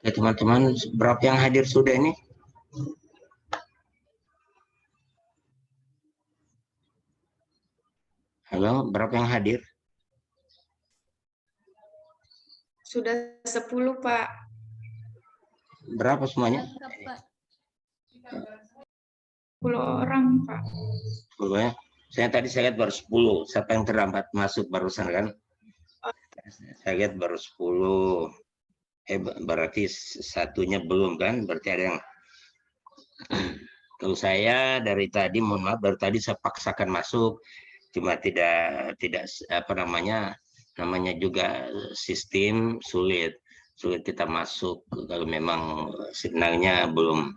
Oke, teman-teman, berapa yang hadir sudah ini? Halo, berapa yang hadir? Sudah 10, Pak. Berapa semuanya? 10 orang, Pak. 10 ya. Saya lihat baru 10. Siapa yang terlambat masuk barusan kan? Saya lihat baru 10. Berarti satunya belum kan? Berarti ada yang kalau saya dari tadi, mohon maaf, dari tadi saya paksakan masuk, cuma tidak apa namanya juga sistem sulit kita masuk kalau memang signalnya belum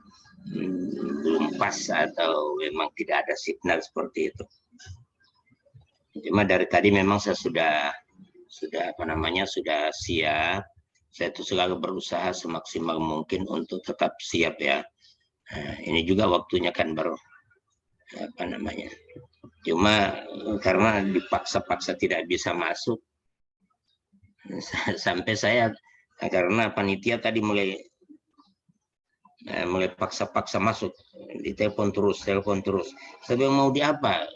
pas atau memang tidak ada signal seperti itu. Cuma dari tadi memang saya sudah apa namanya sudah siap. Saya itu selalu berusaha semaksimal mungkin untuk tetap siap ya. Nah, ini juga waktunya kan baru apa namanya. Cuma karena dipaksa-paksa tidak bisa masuk, sampai saya karena panitia tadi mulai paksa-paksa masuk, ditelepon terus. Saya bilang mau di apa?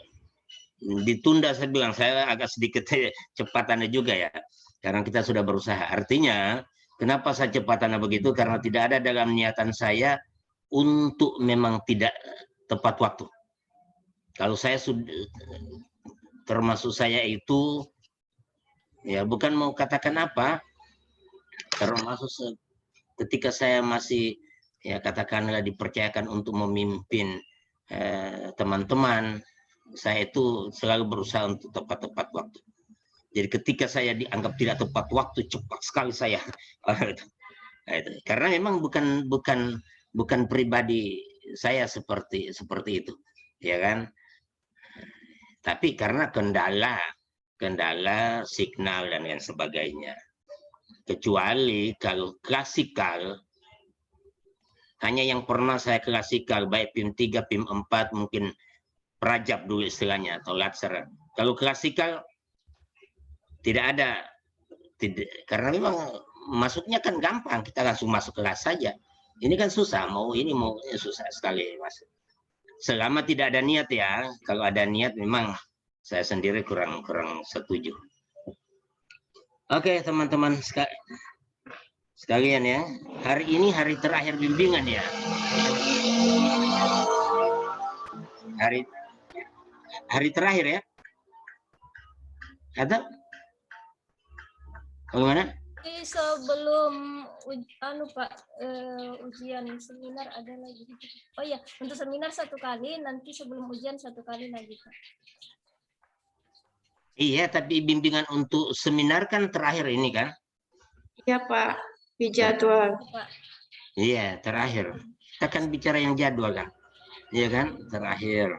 Ditunda, saya bilang saya agak sedikit cepatannya juga ya. Karena kita sudah berusaha. Artinya kenapa saya cepatannya begitu? Karena tidak ada dalam niatan saya untuk memang tidak tepat waktu. Kalau saya sudah termasuk saya itu ya bukan mau katakan apa, termasuk ketika saya masih ya katakanlah dipercayakan untuk memimpin teman-teman, saya itu selalu berusaha untuk tepat waktu. Jadi ketika saya dianggap tidak tepat waktu, cepat sekali saya. Karena memang bukan pribadi saya seperti itu, ya kan? Tapi karena kendala signal dan lain sebagainya. Kecuali kalau klasikal, hanya yang pernah saya klasikal, baik PIM 3, PIM 4, mungkin Rajab dulu istilahnya, atau Latsar. Kalau klasikal, tidak ada. Karena memang masuknya kan gampang, kita langsung masuk kelas saja. Ini kan susah, mau susah sekali masuk. Selama tidak ada niat ya, kalau ada niat memang saya sendiri kurang setuju. Oke, teman-teman sekalian ya, hari ini hari terakhir bimbingan ya. Hari terakhir ya. Atau bagaimana? Sebelum Pak ujian seminar ada lagi. Oh iya, untuk seminar 1 kali, nanti sebelum ujian 1 kali lagi, Pak. Iya, tapi bimbingan untuk seminar kan terakhir ini kan? Iya, Pak. Di jadwal. Iya, terakhir. Kita kan bicara yang jadwal kan? Iya kan? Terakhir.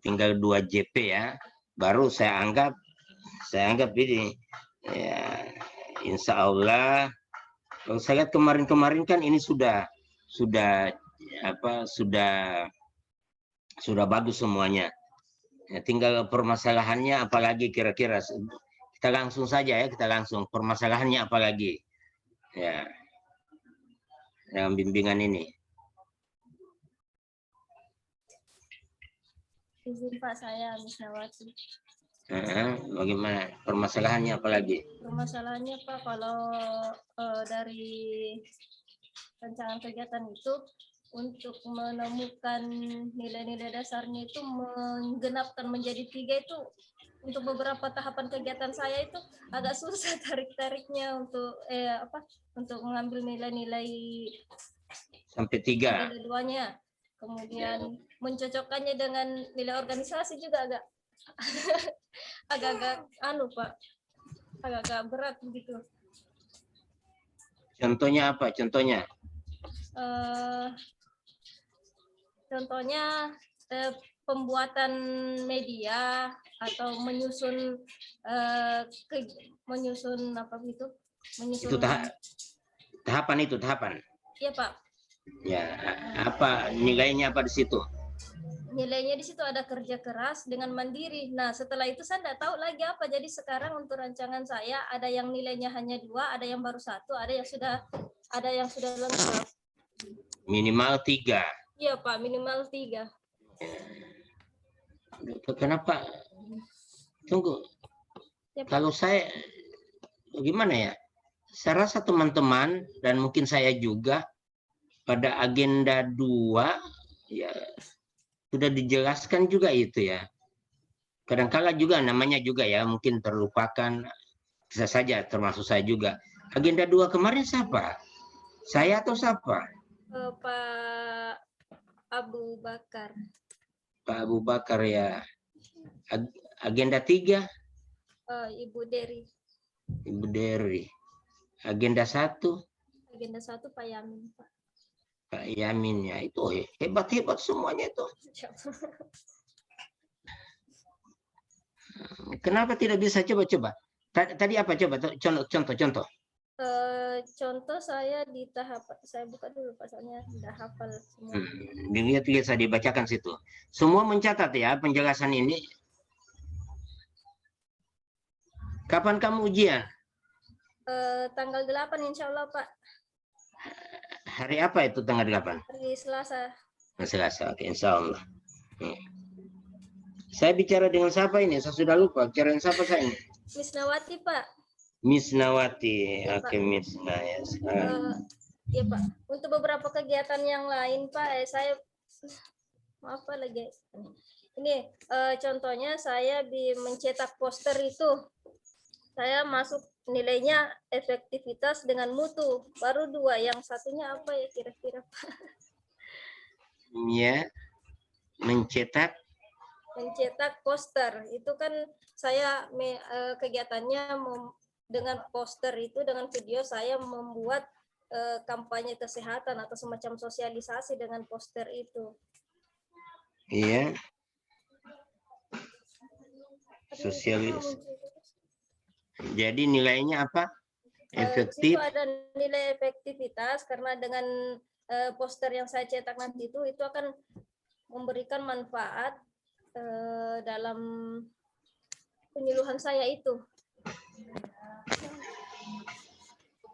Tinggal 2 JP ya. Baru saya anggap ini ya, insya Allah. Kalau saya lihat kemarin kan ini sudah bagus semuanya. Ya, tinggal permasalahannya apalagi kira-kira. Kita langsung saja ya, permasalahannya apalagi ya dalam bimbingan ini. Izin Pak, saya Misnawati. Bagaimana permasalahannya apalagi? Permasalahannya Pak, kalau dari rancangan kegiatan itu untuk menemukan nilai-nilai dasarnya itu menggenapkan menjadi 3 itu untuk beberapa tahapan kegiatan saya itu agak susah tarik-tariknya untuk untuk mengambil nilai-nilai Sampai 3. Nilai 2-nya. Kemudian mencocokkannya dengan nilai organisasi juga agak agak-agak Pak. Agak-agak berat begitu. Contohnya apa? Contohnya? Contohnya pembuatan media atau menyusun menyusun apa itu? Itu tahapan itu, tahapan. Iya, Pak. Ya, apa nilainya apa di situ? Nilainya di situ ada kerja keras dengan mandiri. Nah, setelah itu saya tidak tahu lagi apa. Jadi sekarang untuk rancangan saya ada yang nilainya hanya 2, ada yang baru 1, ada yang sudah lengkap. Minimal 3. Iya, Pak, minimal 3. Kenapa? Tunggu. Ya, Pak. Kalau saya gimana ya? Saya rasa teman-teman dan mungkin saya juga pada agenda 2 ya sudah dijelaskan juga itu ya. Kadang-kala juga namanya juga ya mungkin terlupakan, bisa saja termasuk saya juga. Agenda 2 kemarin siapa? Saya atau siapa? Pak Abu Bakar. Pak Abu Bakar ya. Agenda 3? Ibu Dery. Ibu Dery. Agenda 1? Agenda 1 Pak Yamin, Pak. Pak Yamin ya, itu hebat-hebat semuanya itu. Kenapa tidak bisa coba-coba? Tadi apa coba contoh? Contoh saya di tahap, saya buka dulu pasalnya sudah hafal semua. Dilihat saya dibacakan situ. Semua mencatat ya penjelasan ini. Kapan kamu ujian? Tanggal 8 insya Allah, Pak. Hari apa itu tanggal 8? Hari Selasa. Selasa, oke, insya Allah. Saya bicara dengan siapa ini? Saya sudah lupa. Bicara dengan siapa saya ini? Miss Nawati, Pak. Miss Nawati, Ya, oke, Miss Nawati. Iya, Pak. Untuk beberapa kegiatan yang lain, Pak, saya maaf Pak lagi. Ini contohnya saya mencetak poster itu. Saya masuk nilainya efektivitas dengan mutu. Baru 2, yang satunya apa ya kira-kira, Pak? Ya, mencetak poster. Itu kan saya kegiatannya dengan poster itu, dengan video saya membuat kampanye kesehatan atau semacam sosialisasi dengan poster itu. Iya. Sosialis. Jadi nilainya apa? Efektif. Itu ada nilai efektivitas karena dengan poster yang saya cetak nanti itu akan memberikan manfaat dalam penyuluhan saya itu.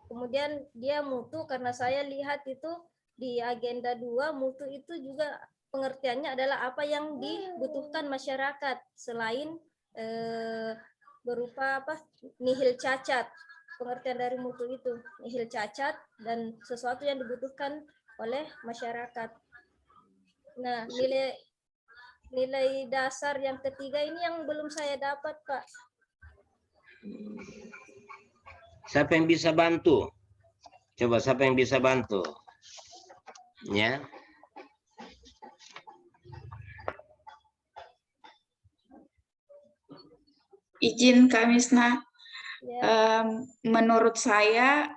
Kemudian dia mutu karena saya lihat itu di agenda 2 mutu itu juga pengertiannya adalah apa yang dibutuhkan masyarakat selain berupa nihil cacat. Pengertian dari mutu itu nihil cacat dan sesuatu yang dibutuhkan oleh masyarakat. Nah, nilai dasar yang ketiga ini yang belum saya dapat, Pak. Siapa yang bisa bantu? Coba siapa yang bisa bantu? Ya. Izin Kak Misna, Ya. Menurut saya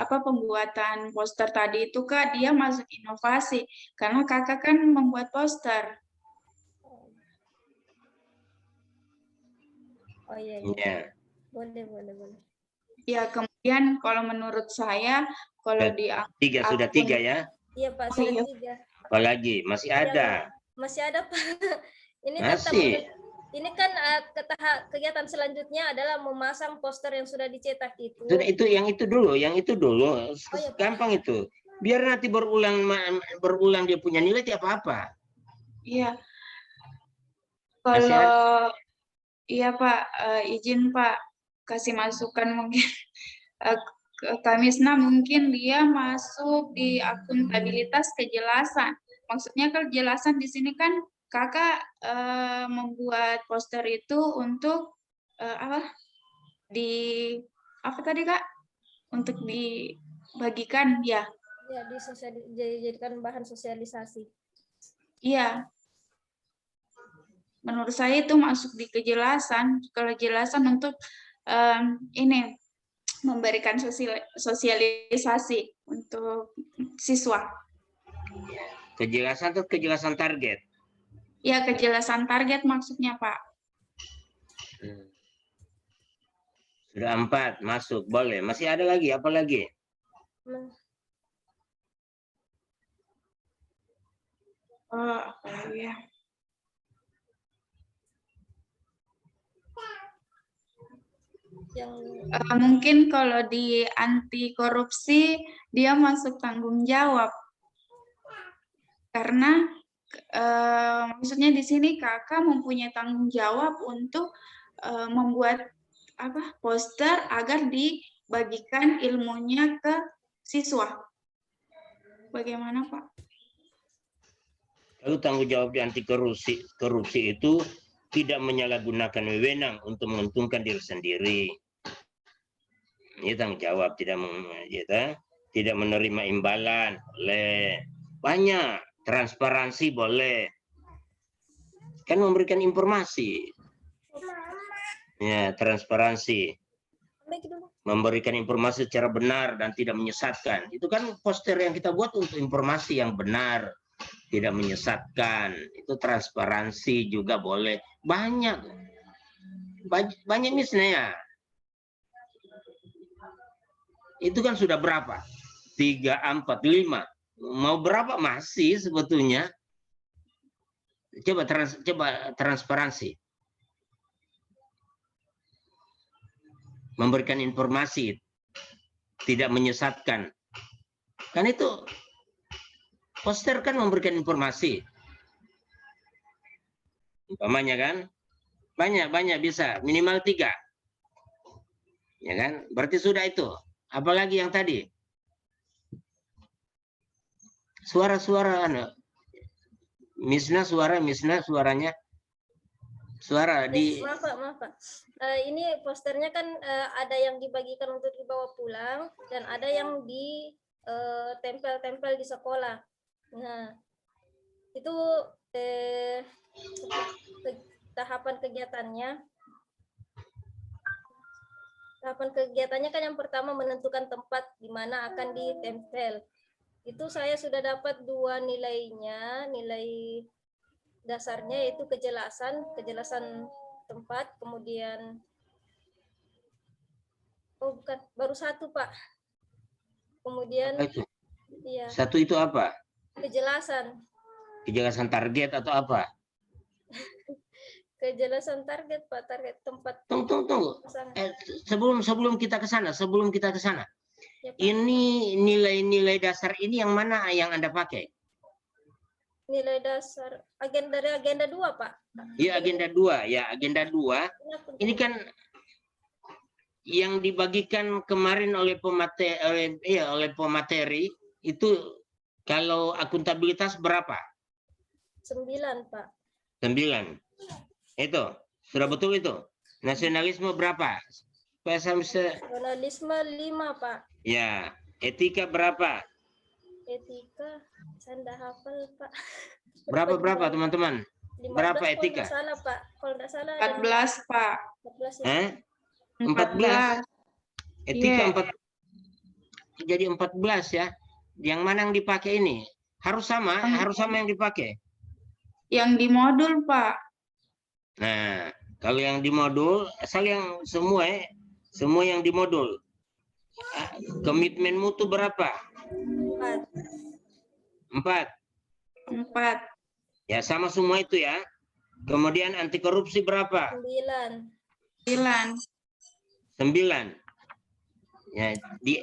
pembuatan poster tadi itu Kak dia masuk inovasi karena kakak kan membuat poster. Oh iya. Ya. Boleh. Ya, kemudian kalau menurut saya kalau di sudah 3 ya? Iya Pak, sudah 3. Apalagi masih ada? Masih ada Pak. Ini masih. Ini kan kegiatan selanjutnya adalah memasang poster yang sudah dicetak itu. Yang itu dulu. Oh, iya, gampang itu. Biar nanti berulang dia punya nilai tidak apa-apa. Iya. Kalau iya Pak, izin Pak kasih masukan mungkin. Kak Misna mungkin dia masuk di akuntabilitas kejelasan. Maksudnya kejelasan di sini kan kakak membuat poster itu untuk apa tadi Kak? Untuk dibagikan ya. Ya, dijadikan bahan sosialisasi. Iya, menurut saya itu masuk di kejelasan untuk ini memberikan sosialisasi untuk siswa. Kejelasan atau kejelasan target? Ya, kejelasan target maksudnya, Pak. Sudah 4 masuk, boleh. Masih ada lagi, apa lagi? Apa lagi ya? Mungkin kalau di anti korupsi dia masuk tanggung jawab karena maksudnya di sini kakak mempunyai tanggung jawab untuk membuat poster agar dibagikan ilmunya ke siswa. Bagaimana, Pak? Lalu tanggung jawab di anti korupsi itu tidak menyalahgunakan wewenang untuk menguntungkan diri sendiri. Ini tanggung jawab, tidak menerima imbalan, boleh. Banyak, transparansi boleh. Kan memberikan informasi. Ya, transparansi. Memberikan informasi secara benar dan tidak menyesatkan. Itu kan poster yang kita buat untuk informasi yang benar, tidak menyesatkan. Itu transparansi juga boleh. Banyak misalnya. Itu kan sudah berapa? 3, 4, 5. Mau berapa masih sebetulnya? Coba transparansi. Memberikan informasi, tidak menyesatkan. Kan itu poster kan memberikan informasi. Umpamanya kan? Banyak bisa, minimal 3. Ya kan? Berarti sudah itu. Apalagi yang tadi? Suara-suara Misna suaranya. Suara di Maaf, Pak. Ini posternya kan ada yang dibagikan untuk dibawa pulang dan ada yang ditempel-tempel di sekolah. Nah, itu tahapan kegiatannya. Tahapan kegiatannya kan yang pertama menentukan tempat di mana akan ditempel. Itu saya sudah dapat 2 nilainya, nilai dasarnya yaitu kejelasan tempat, kemudian baru 1, Pak. Kemudian apa itu? iya. 1 itu apa? Kejelasan target atau apa? Kejelasan target, Pak, target tempat. Tunggu. Sebelum kita ke sana, Ya, ini nilai-nilai dasar ini yang mana yang Anda pakai? Nilai dasar agenda 2, Pak. Iya, agenda 2. Ya, agenda 2. Ini kan yang dibagikan kemarin oleh pemateri itu kalau akuntabilitas berapa? 9, Pak. 9. Itu. Sudah betul itu. Nasionalisme berapa? Nasionalisme 5, Pak. Ya. Etika berapa? Etika saya enggak hafal, Pak. Berapa teman-teman? Berapa etika? Kalau enggak salah 14, Pak. 14. Etika Yeah. 4. Jadi 14 ya. Yang mana yang dipakai ini? Harus sama yang dipakai. Yang di modul, Pak. Nah, kalau yang di modul, asal yang semua yang di modul. Komitmen mutu berapa? 4. Ya, sama semua itu ya. Kemudian anti korupsi berapa? 9. Ya, di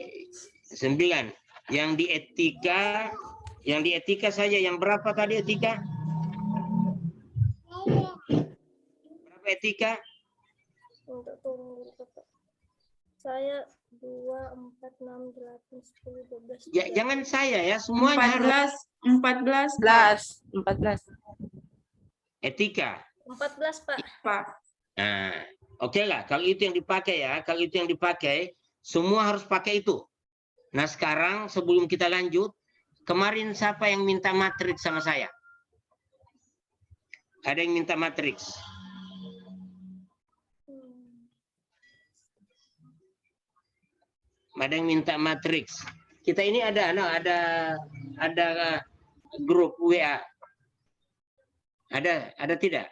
9. Yang di etika saja yang berapa tadi etika? Berapa etika? Untuk tunggu, saya 2, 4, 6, 8, 10, 12. Ya, jangan saya ya, semuanya 14. Etika. 14, Pak. Nah, oke lah, kalau itu yang dipakai ya, semua harus pakai itu. Nah sekarang sebelum kita lanjut, kemarin siapa yang minta matriks sama saya? Ada yang minta matriks? Ada yang minta matriks? Kita ini ada grup WA. Ada tidak?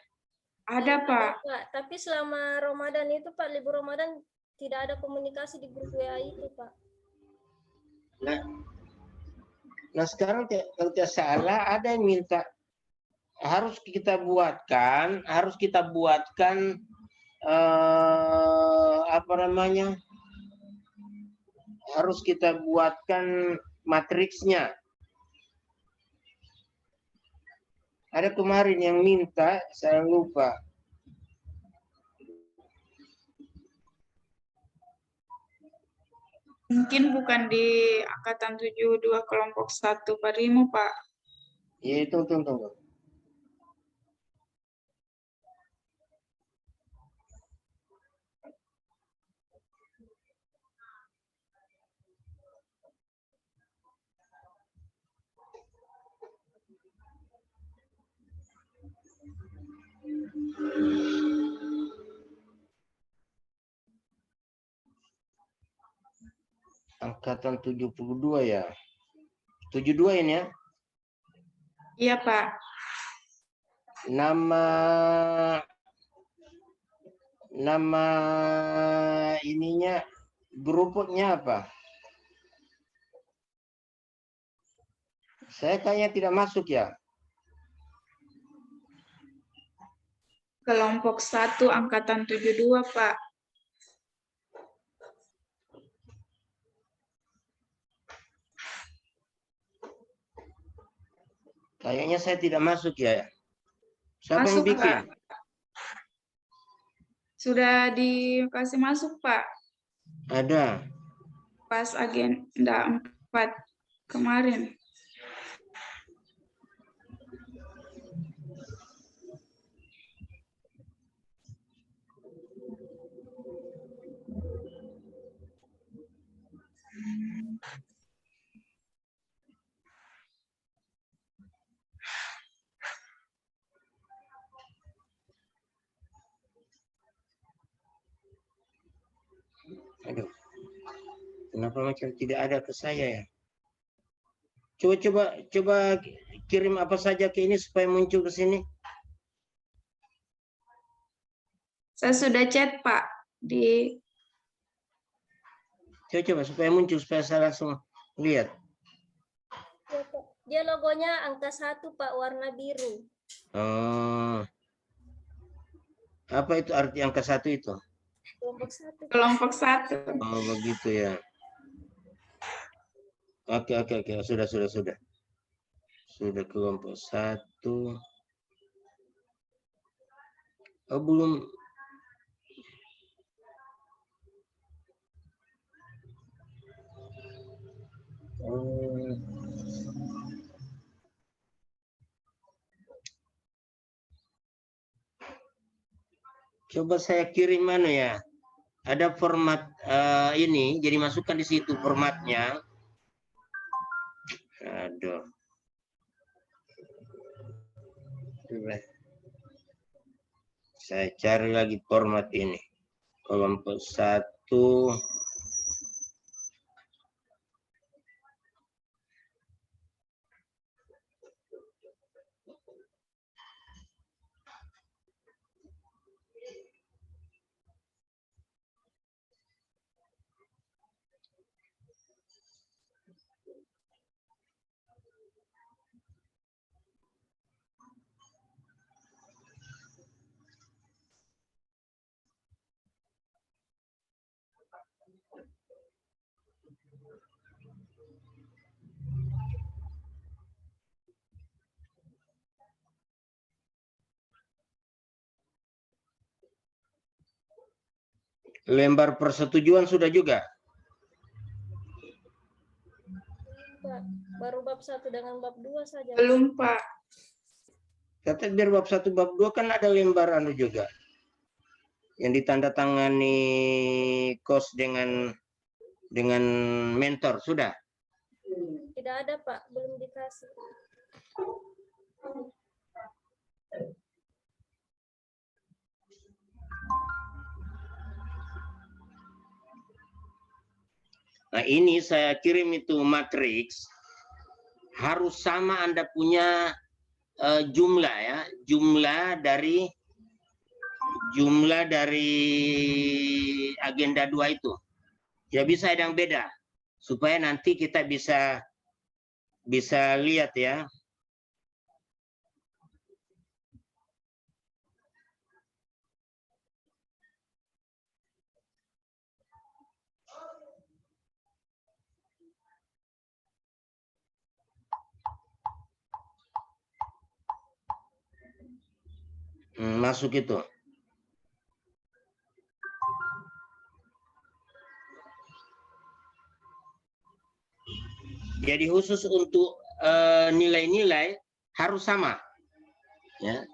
Ada, Pak. Pak, tapi selama Ramadan itu, Pak, libur Ramadan tidak ada komunikasi di grup WA itu, Pak. Nah sekarang kalau tidak salah ada yang minta harus kita buatkan apa namanya? Harus kita buatkan matriksnya. Ada kemarin yang minta, saya lupa. Mungkin bukan di Angkatan 72 kelompok 1 Parimo, Pak. Ya, tunggu. Angkatan 72 ya. 72 ini ya. Iya, Pak. Nama ininya grupnya apa? Saya kayaknya tidak masuk ya. Kelompok 1 Angkatan 72, Pak. Kayaknya saya tidak masuk ya. Siapa yang Masuk, bikin? Pak. Sudah dikasih masuk, Pak. Ada. Pas agenda 4 kemarin. Aduh. Kenapa macam tidak ada ke saya ya? Coba kirim apa saja ke ini supaya muncul ke sini. Saya sudah chat, Pak, di Coba supaya muncul supaya saya langsung lihat. Ya, Pak. Dia logonya angka 1, Pak, warna biru. Oh. Apa itu arti angka 1 itu? Kelompok 1. kelompok 1. Oh, begitu ya. Oke. Sudah. Sudah kelompok 1. Oh, belum. Coba saya kirim mana ya? Ada format ini, jadi masukkan di situ formatnya. Aduh. Saya cari lagi format ini. Kelompok 1. Lembar persetujuan sudah juga? Pak, baru bab 1 dengan bab 2 saja. Belum, Pak. Kata biar bab 1 bab 2 kan ada lembar juga. Yang ditandatangani kos dengan dengan mentor sudah? Tidak ada Pak, belum dikasih. Nah, ini saya kirim itu matriks, harus sama Anda punya jumlah ya, jumlah dari agenda 2 itu. Tidak bisa ada yang beda, supaya nanti kita bisa lihat ya. Masuk itu. Jadi khusus untuk nilai-nilai harus sama, ya.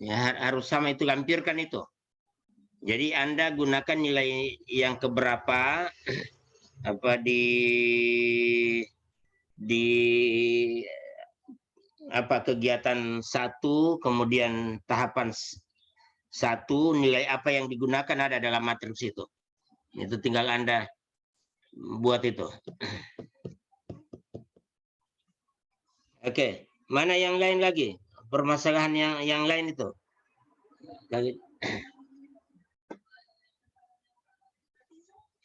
Ya, harus sama, itu lampirkan itu. Jadi Anda gunakan nilai yang keberapa apa di apa kegiatan 1, kemudian tahapan 1, nilai apa yang digunakan ada dalam matriks itu. Itu tinggal Anda buat itu. Oke, mana yang lain lagi? Permasalahan yang lain itu.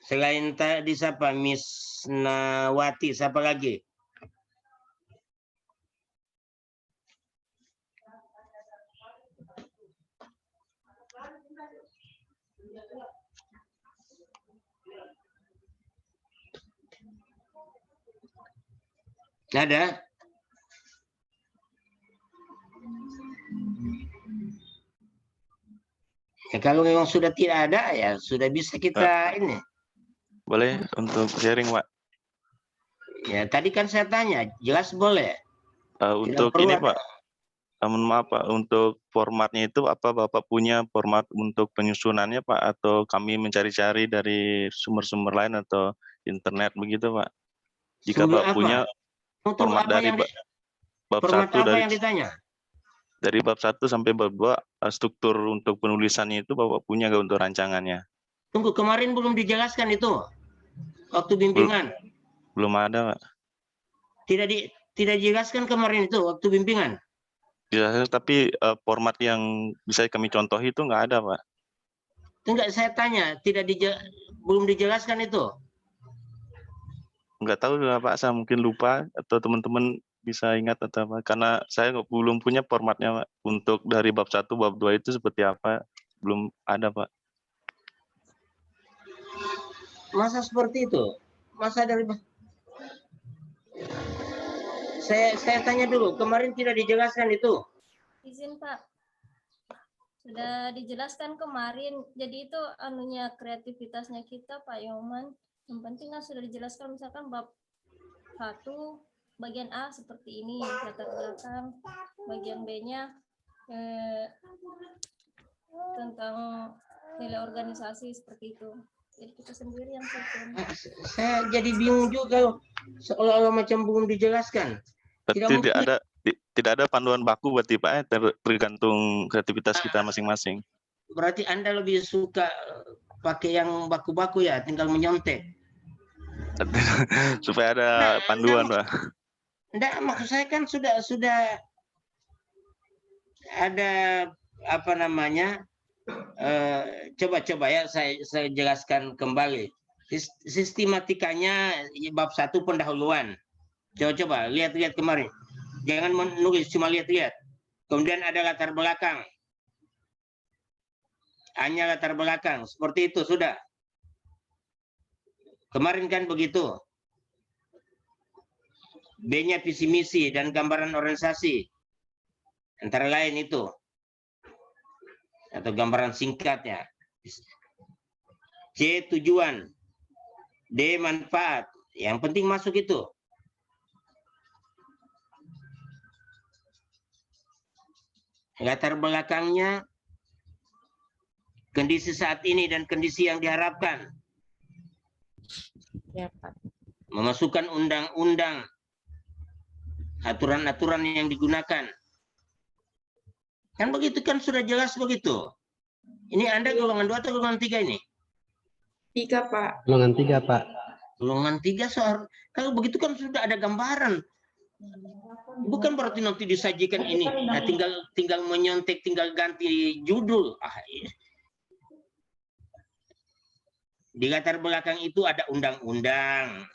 Selain tadi siapa? Miss Nawati, siapa lagi? Ada? Ya, kalau memang sudah tidak ada, ya sudah bisa kita ini. Boleh untuk sharing, Pak. Ya, tadi kan saya tanya, jelas boleh. Untuk ini, Pak. Mohon maaf, Pak. Untuk formatnya itu apa Bapak punya format untuk penyusunannya, Pak? Atau kami mencari-cari dari sumber-sumber lain atau internet begitu, Pak? Jika Bapak punya format dari bab 1 dari yang ditanya? Dari bab 1 sampai bab 2, struktur untuk penulisannya itu Bapak punya nggak untuk rancangannya? Tunggu, kemarin belum dijelaskan itu waktu bimbingan. Belum ada, Pak. Tidak dijelaskan kemarin itu waktu bimbingan. Dijelaskan, tapi format yang bisa kami contoh itu nggak ada, Pak. Enggak, saya tanya, belum dijelaskan itu. Nggak tahu lah, Pak, saya mungkin lupa atau teman-teman bisa ingat atau apa, karena saya belum punya formatnya, Pak. Untuk dari bab 1, bab 2 itu seperti apa, belum ada, Pak. Masa seperti itu? Masa dari saya tanya dulu, kemarin tidak dijelaskan itu. Izin Pak, sudah dijelaskan kemarin, jadi itu anunya kreativitasnya kita Pak Yoman. Yang penting kan sudah dijelaskan, misalkan bab 1 bagian A seperti ini, latar belakang, bagian B-nya tentang nilai organisasi seperti itu. Jadi kita sendiri yang susun. Saya jadi bingung juga, seolah-olah macam belum dijelaskan. Tidak ada panduan baku berarti Pak, tergantung kreativitas kita masing-masing. Berarti Anda lebih suka pakai yang baku-baku ya, tinggal menyontek. Supaya ada panduan, Pak. Enggak, maksud saya kan sudah ada apa namanya, coba ya saya jelaskan kembali. Sistematikanya bab 1 pendahuluan. Coba lihat kemarin. Jangan menulis, cuma lihat. Kemudian ada latar belakang. Hanya latar belakang, seperti itu sudah. Kemarin kan begitu. B-nya visi misi dan gambaran organisasi. Antara lain itu. Atau gambaran singkatnya. C tujuan. D manfaat. Yang penting masuk itu. Latar belakangnya, kondisi saat ini dan kondisi yang diharapkan. Ya, Pak. Memasukkan undang-undang, aturan-aturan yang digunakan. Kan begitu, kan sudah jelas begitu. Ini Anda golongan 2 atau golongan 3 ini? 3, Pak. Golongan 3, Pak. Golongan 3 soal. Kalau begitu kan sudah ada gambaran. Bukan berarti nanti disajikan ini. Nah, tinggal menyontek, tinggal ganti judul. Di latar belakang itu ada undang-undang,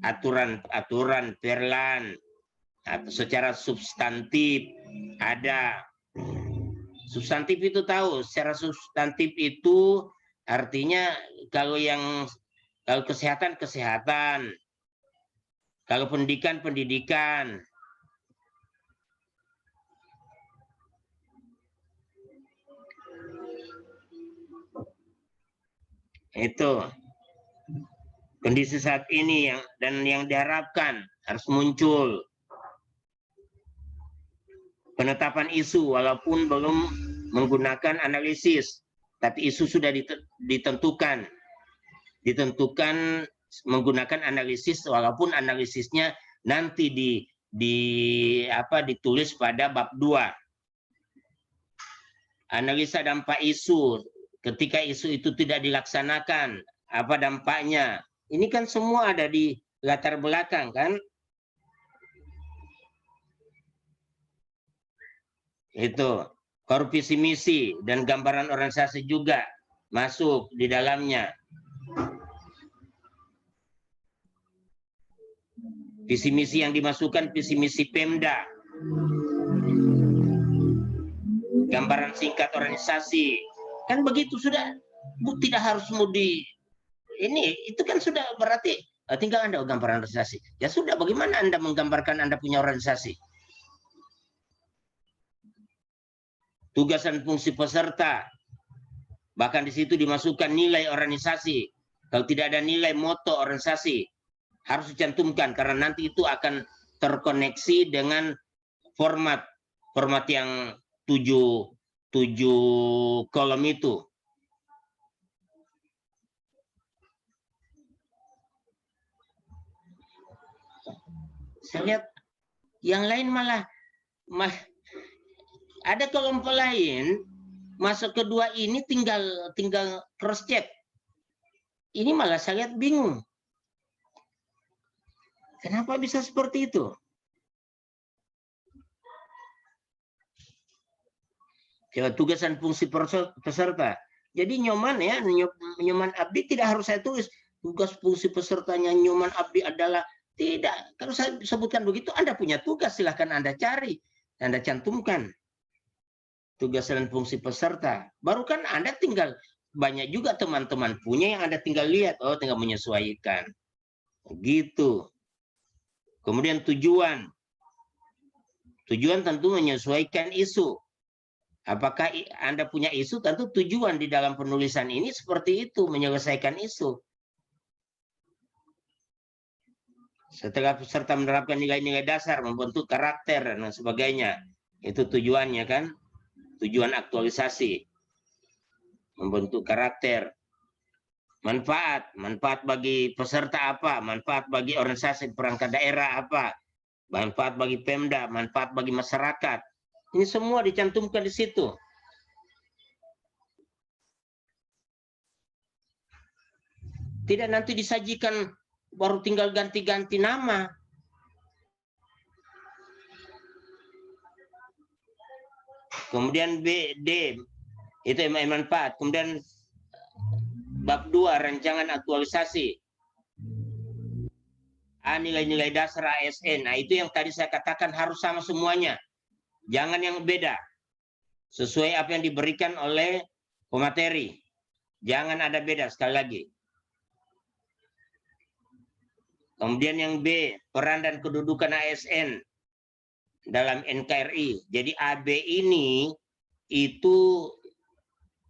aturan-aturan, perlan, atau secara substantif ada. Substantif itu tahu, secara substantif itu artinya kalau kesehatan, kalau pendidikan. Itu kondisi saat ini yang diharapkan harus muncul. Penetapan isu walaupun belum menggunakan analisis, tapi isu sudah ditentukan menggunakan analisis walaupun analisisnya nanti ditulis pada bab 2. Analisa dampak isu, ketika isu itu tidak dilaksanakan, apa dampaknya? Ini kan semua ada di latar belakang kan? Itu visi misi dan gambaran organisasi juga masuk di dalamnya. Visi misi yang dimasukkan visi misi Pemda. Gambaran singkat organisasi. Kan begitu sudah, tidak harus itu kan sudah berarti tinggal Anda gambaran organisasi. Ya sudah, bagaimana Anda menggambarkan Anda punya organisasi? Tugas dan fungsi peserta. Bahkan di situ dimasukkan nilai organisasi. Kalau tidak ada nilai moto organisasi, harus dicantumkan karena nanti itu akan terkoneksi dengan format yang 7 kolom itu. Saya lihat yang lain malah ada kelompok lain masuk kedua ini tinggal cross check. Ini malah saya lihat bingung. Kenapa bisa seperti itu? Tugas dan fungsi peserta. Jadi nyoman abdi tidak harus saya tulis. Tugas fungsi pesertanya nyoman abdi adalah tidak. Kalau saya sebutkan begitu, Anda punya tugas, silahkan Anda cari, Anda cantumkan. Tugas dan fungsi peserta. Baru kan Anda tinggal, banyak juga teman-teman punya yang Anda tinggal lihat, tinggal menyesuaikan. Gitu. Kemudian tujuan. Tujuan tentu menyesuaikan isu. Apakah Anda punya isu? Tentu tujuan di dalam penulisan ini seperti itu, menyelesaikan isu. Setelah peserta menerapkan nilai-nilai dasar, membentuk karakter, dan sebagainya. Itu tujuannya kan? Tujuan aktualisasi. Membentuk karakter. Manfaat bagi peserta apa? Manfaat bagi organisasi perangkat daerah apa? Manfaat bagi Pemda, manfaat bagi masyarakat. Ini semua dicantumkan di situ. Tidak nanti disajikan baru tinggal ganti-ganti nama. Kemudian D itu manfaat. Kemudian bab 2 rancangan aktualisasi. Nilai-nilai dasar ASN. Nah, itu yang tadi saya katakan harus sama semuanya. Jangan yang beda. Sesuai apa yang diberikan oleh pemateri. Jangan ada beda sekali lagi. Kemudian yang B, peran dan kedudukan ASN dalam NKRI. Jadi AB ini itu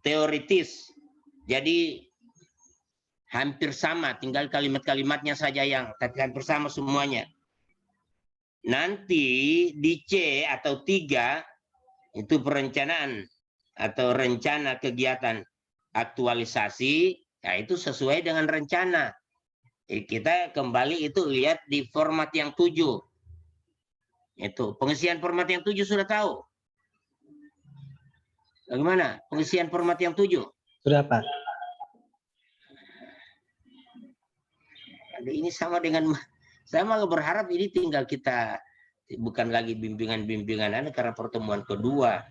teoritis. Jadi hampir sama, tinggal kalimat-kalimatnya saja yang hampir sama semuanya. Nanti di C atau 3 itu perencanaan atau rencana kegiatan aktualisasi, nah itu sesuai dengan rencana. Kita kembali itu lihat di format yang 7. Itu pengisian format yang 7 sudah tahu. Bagaimana pengisian format yang 7? Sudah, Pak. Ini sama dengan, saya malah berharap ini tinggal kita, bukan lagi bimbingan-bimbingan Anda karena pertemuan kedua.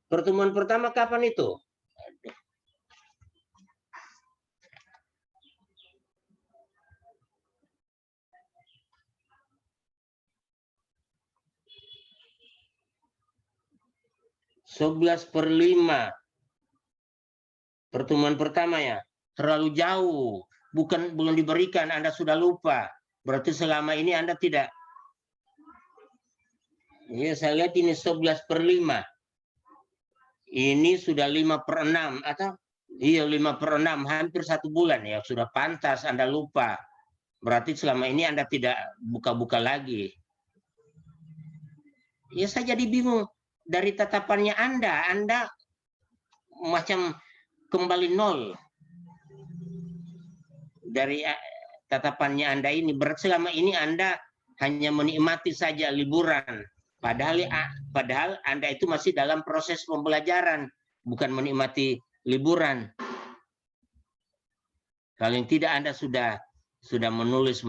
Pertemuan pertama kapan itu? 11/5. Pertemuan pertama ya. Terlalu jauh. Belum diberikan, Anda sudah lupa. Berarti selama ini Anda tidak. Ya, saya lihat ini 11/5. Ini sudah 5/6 atau iya 5/6, hampir 1 bulan ya, sudah pantas Anda lupa. Berarti selama ini Anda tidak buka-buka lagi. Ya saya jadi bingung. Dari tatapannya Anda macam kembali nol. Dari tatapannya Anda ini, berarti selama ini Anda hanya menikmati saja liburan. Padahal Anda itu masih dalam proses pembelajaran, bukan menikmati liburan. Paling tidak Anda sudah menulis.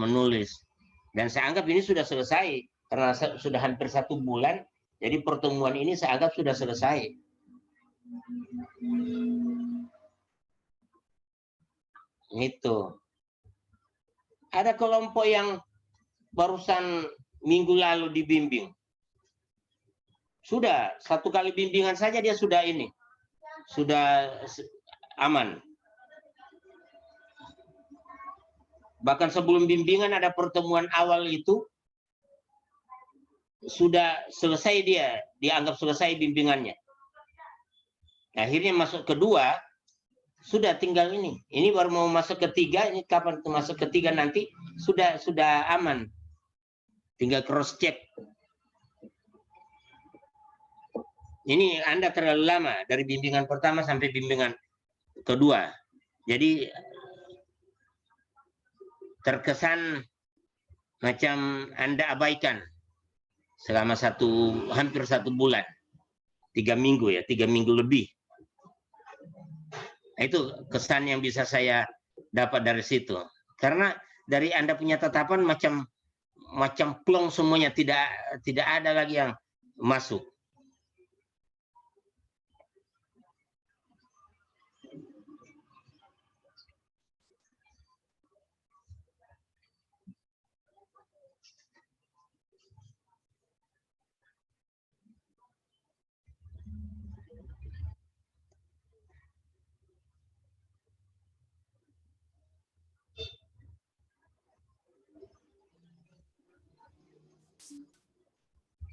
Dan saya anggap ini sudah selesai, karena sudah hampir 1 bulan. Jadi pertemuan ini saya anggap sudah selesai. Itu. Ada kelompok yang barusan minggu lalu dibimbing. Sudah 1 kali bimbingan saja dia sudah ini. Sudah aman. Bahkan sebelum bimbingan ada pertemuan awal itu sudah selesai, dia dianggap selesai bimbingannya. Akhirnya masuk kedua, sudah tinggal ini. Ini baru mau masuk ketiga, ini kapan masuk ketiga nanti sudah aman. Tinggal cross check. Ini Anda terlalu lama dari bimbingan pertama sampai bimbingan kedua. Jadi terkesan macam Anda abaikan selama hampir 1 bulan, 3 minggu ya, 3 minggu lebih. Itu kesan yang bisa saya dapat dari situ. Karena dari Anda punya tatapan macam plong semuanya, tidak ada lagi yang masuk.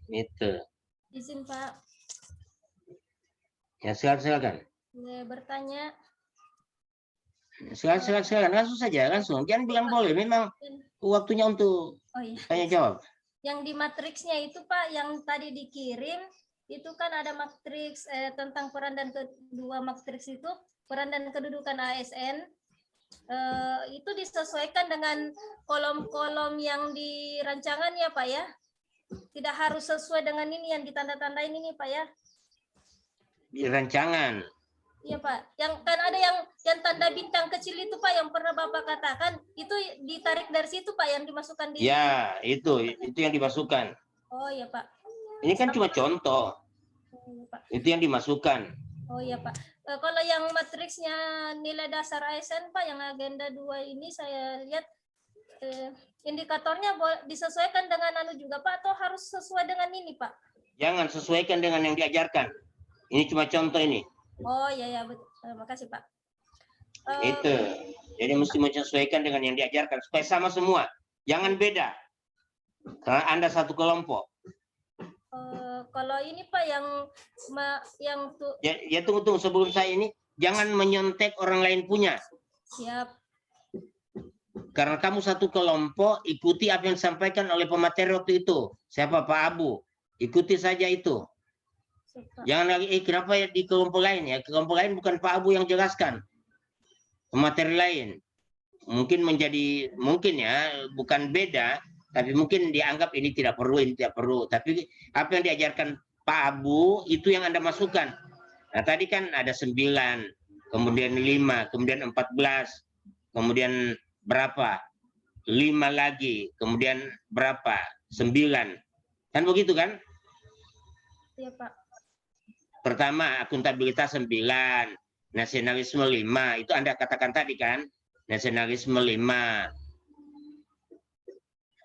Itu. Izin Pak. Ya silakan. Bertanya. Silakan langsung saja, langsung. Jangan bilang boleh, memang waktunya untuk tanya jawab. Yang di matriksnya itu Pak, yang tadi dikirim itu kan ada matriks tentang peran dan kedua matriks itu, peran dan kedudukan ASN. Itu disesuaikan dengan kolom-kolom yang di rancangan ya Pak ya? Tidak harus sesuai dengan ini yang ditanda-tandain ini Pak ya? Di rancangan. Iya Pak, yang kan ada yang tanda bintang kecil itu Pak yang pernah Bapak katakan, itu ditarik dari situ Pak yang dimasukkan di. Ya, itu yang dimasukkan. Oh iya Pak. Ini kan cuma contoh. Iya, Pak. Itu yang dimasukkan. Oh iya Pak. Kalau yang matriksnya nilai dasar ASN Pak, yang agenda 2 ini saya lihat indikatornya disesuaikan dengan juga Pak, atau harus sesuai dengan ini Pak? Jangan sesuaikan dengan yang diajarkan. Ini cuma contoh ini. Oh iya betul. Makasih Pak. Itu. Jadi mesti menyesuaikan dengan yang diajarkan supaya sama semua. Jangan beda. Karena Anda satu kelompok. Kalau ini Pak yang tuh. Ya tunggu sebelum saya ini, jangan menyontek orang lain punya. Siap. Karena kamu satu kelompok, ikuti apa yang disampaikan oleh pemateri waktu itu. Siapa Pak Abu? Ikuti saja itu. Jangan lagi, kenapa ya di kelompok lain ya? Kelompok lain bukan Pak Abu yang jelaskan. ke materi lain. Mungkin ya, bukan beda, tapi mungkin dianggap ini tidak perlu, ini tidak perlu. Tapi apa yang diajarkan Pak Abu itu yang Anda masukkan. Nah, tadi kan ada 9, kemudian 5, kemudian 14, kemudian berapa? 5 lagi, kemudian berapa? 9. Kan begitu kan? Iya, Pak. Pertama, akuntabilitas 9, nasionalisme 5. Itu Anda katakan tadi kan? Nasionalisme 5.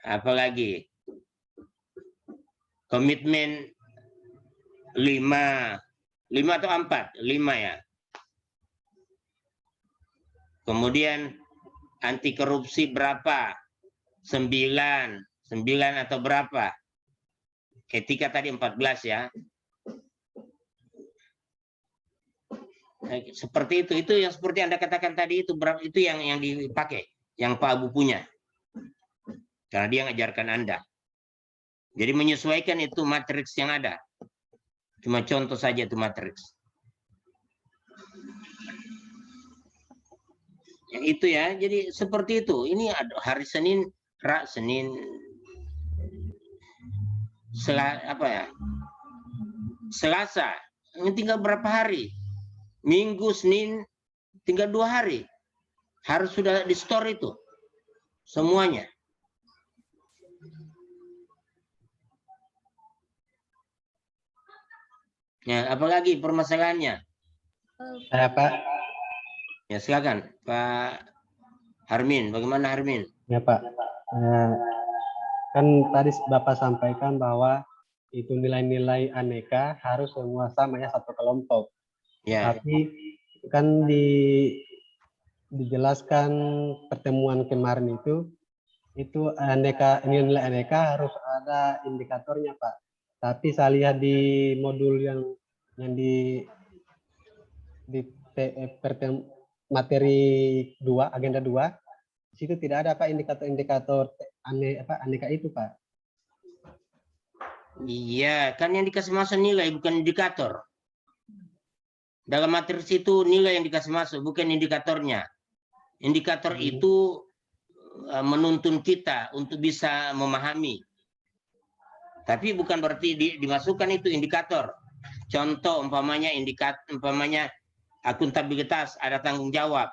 Apalagi? Komitmen 5. 5 atau 4? 5 ya. Kemudian anti korupsi berapa? 9. 9 atau berapa? Etika tadi 14 ya. Seperti itu yang seperti Anda katakan tadi itu yang dipakai, yang Pak Abu punya. Karena dia ngajarkan Anda. Jadi menyesuaikan itu matriks yang ada. Cuma contoh saja itu matriks. Yang itu ya, jadi seperti itu. Ini hari Senin, Selasa. Ini tinggal berapa hari? Minggu, Senin, tinggal 2 hari. Harus sudah di store itu. Semuanya. Ya, apalagi permasalahannya? Saya Pak. Ya, silakan Pak Harmin. Bagaimana Harmin? Ya Pak. Kan tadi Bapak sampaikan bahwa itu nilai-nilai aneka harus semua sama ya, satu kelompok. Ya. Tapi kan dijelaskan pertemuan kemarin itu nilai aneka harus ada indikatornya Pak. Tapi saya lihat di modul yang di materi 2, agenda 2, situ tidak ada Pak indikator aneka itu Pak. Iya, kan yang dikasih masuk nilai bukan indikator. Dalam materi situ nilai yang dikasih masuk, bukan indikatornya. Indikator itu menuntun kita untuk bisa memahami. Tapi bukan berarti dimasukkan itu indikator. Contoh umpamanya akuntabilitas, ada tanggung jawab.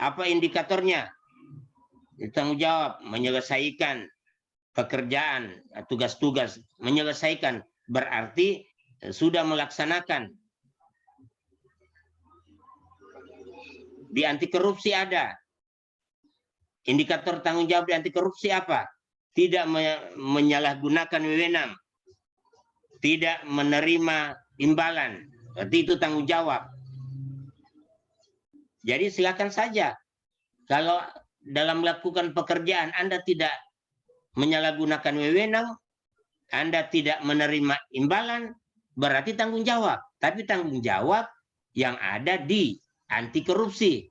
Apa indikatornya? Tanggung jawab, menyelesaikan pekerjaan, tugas-tugas, menyelesaikan. Berarti sudah melaksanakan. Di anti korupsi ada. Indikator tanggung jawab di anti korupsi apa? Tidak menyalahgunakan wewenang. Tidak menerima imbalan. Berarti itu tanggung jawab. Jadi silakan saja. Kalau dalam melakukan pekerjaan Anda tidak menyalahgunakan wewenang, Anda tidak menerima imbalan, berarti tanggung jawab. Tapi tanggung jawab yang ada di anti korupsi.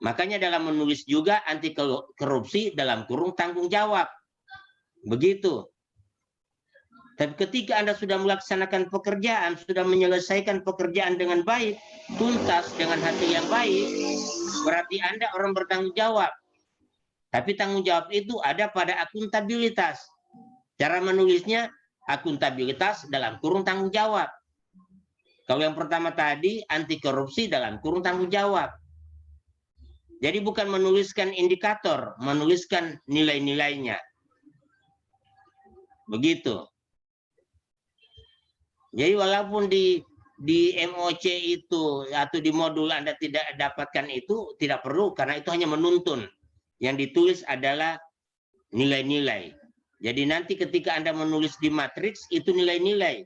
Makanya dalam menulis juga anti korupsi dalam kurung tanggung jawab. Begitu. Tapi ketika Anda sudah melaksanakan pekerjaan, sudah menyelesaikan pekerjaan dengan baik, tuntas dengan hati yang baik, berarti Anda orang bertanggung jawab. Tapi tanggung jawab itu ada pada akuntabilitas. Cara menulisnya akuntabilitas dalam kurung tanggung jawab. Kalau yang pertama tadi anti korupsi dalam kurung tanggung jawab. Jadi bukan menuliskan indikator, menuliskan nilai-nilainya. Begitu. Jadi walaupun di MOC itu atau di modul Anda tidak dapatkan itu, tidak perlu karena itu hanya menuntun. Yang ditulis adalah nilai-nilai. Jadi nanti ketika Anda menulis di matriks itu nilai-nilai.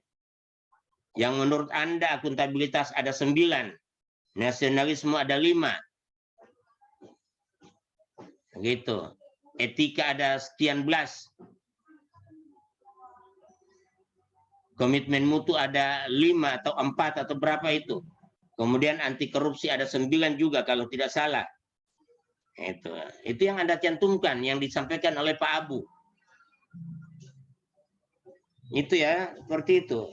Yang menurut Anda akuntabilitas ada 9, nasionalisme ada 5. Gitu. Etika ada sekian belas. Komitmen mutu ada 5 atau 4 atau berapa itu. Kemudian anti korupsi ada 9 juga kalau tidak salah. Itu yang Anda cantumkan, yang disampaikan oleh Pak Abu. Itu ya, seperti itu.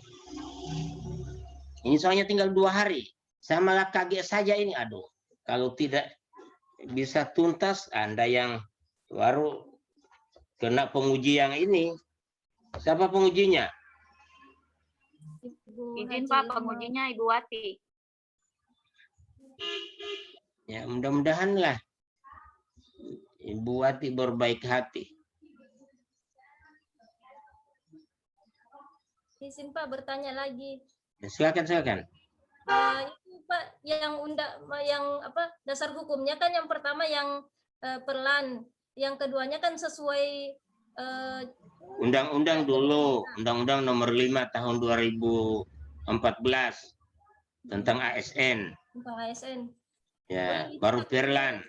Ini soalnya tinggal 2 hari. Saya malah kaget saja ini. Aduh, kalau tidak bisa tuntas, Anda yang baru kena penguji yang ini. Siapa pengujinya? Izin Pak, pengujinya Ibu Wati. Ya, mudah-mudahan lah Ibu Wati berbaik hati. Izin Pak bertanya lagi. Ya, silakan. Itu Pak yang dasar hukumnya kan yang pertama yang perlan, yang keduanya kan sesuai Undang-undang dulu, Undang-Undang Nomor 5 Tahun 2014 tentang ASN. tentang ASN. Ya, baru perlan.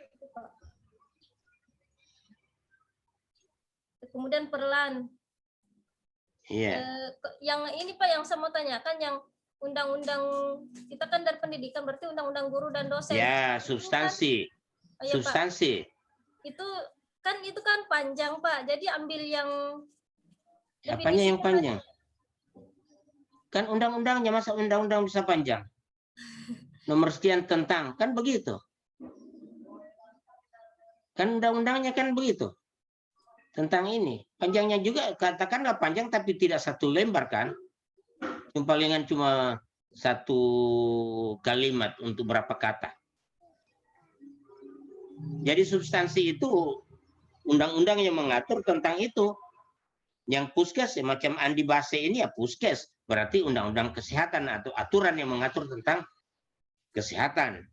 Kemudian perlan. Iya. Yang ini Pak yang saya mau tanyakan, yang undang-undang kita kan dari pendidikan, berarti undang-undang guru dan dosen. Ya, substansi. Kan, ya, substansi. Pak, itu kan panjang Pak. Jadi ambil yang apanya yang panjang? Kan undang-undangnya, masa undang-undang bisa panjang? Nomor sekian tentang, kan begitu. Kan undang-undangnya kan begitu. Tentang ini. Panjangnya juga, katakanlah panjang tapi tidak satu lembar kan. Yang palingan cuma satu kalimat untuk berapa kata. Jadi substansi itu, undang-undang yang mengatur tentang itu. Yang puskes, semacam Andi Base ini ya puskes. Berarti undang-undang kesehatan atau aturan yang mengatur tentang kesehatan.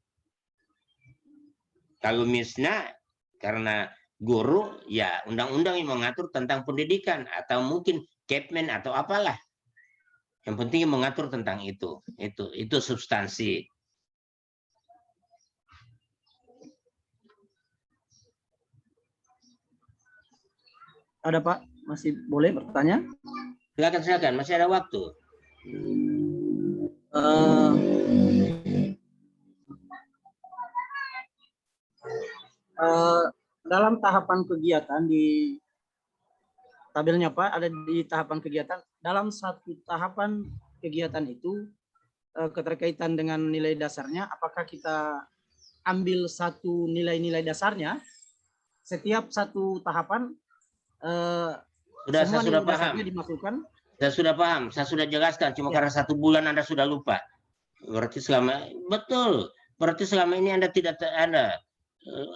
Kalau Misna, karena guru, ya undang-undang yang mengatur tentang pendidikan. Atau mungkin Kepmen atau apalah. Yang penting yang mengatur tentang itu. Itu substansi. Ada Pak, masih boleh bertanya? Silakan, masih ada waktu. Dalam tahapan kegiatan di tabelnya Pak, ada di tahapan kegiatan, dalam satu tahapan kegiatan itu keterkaitan dengan nilai dasarnya, apakah kita ambil satu nilai-nilai dasarnya setiap satu tahapan? Saya sudah paham. Dimasukkan. Saya sudah paham, saya sudah jelaskan. Cuma karena 1 bulan Anda sudah lupa. Berarti selama ini Anda tidak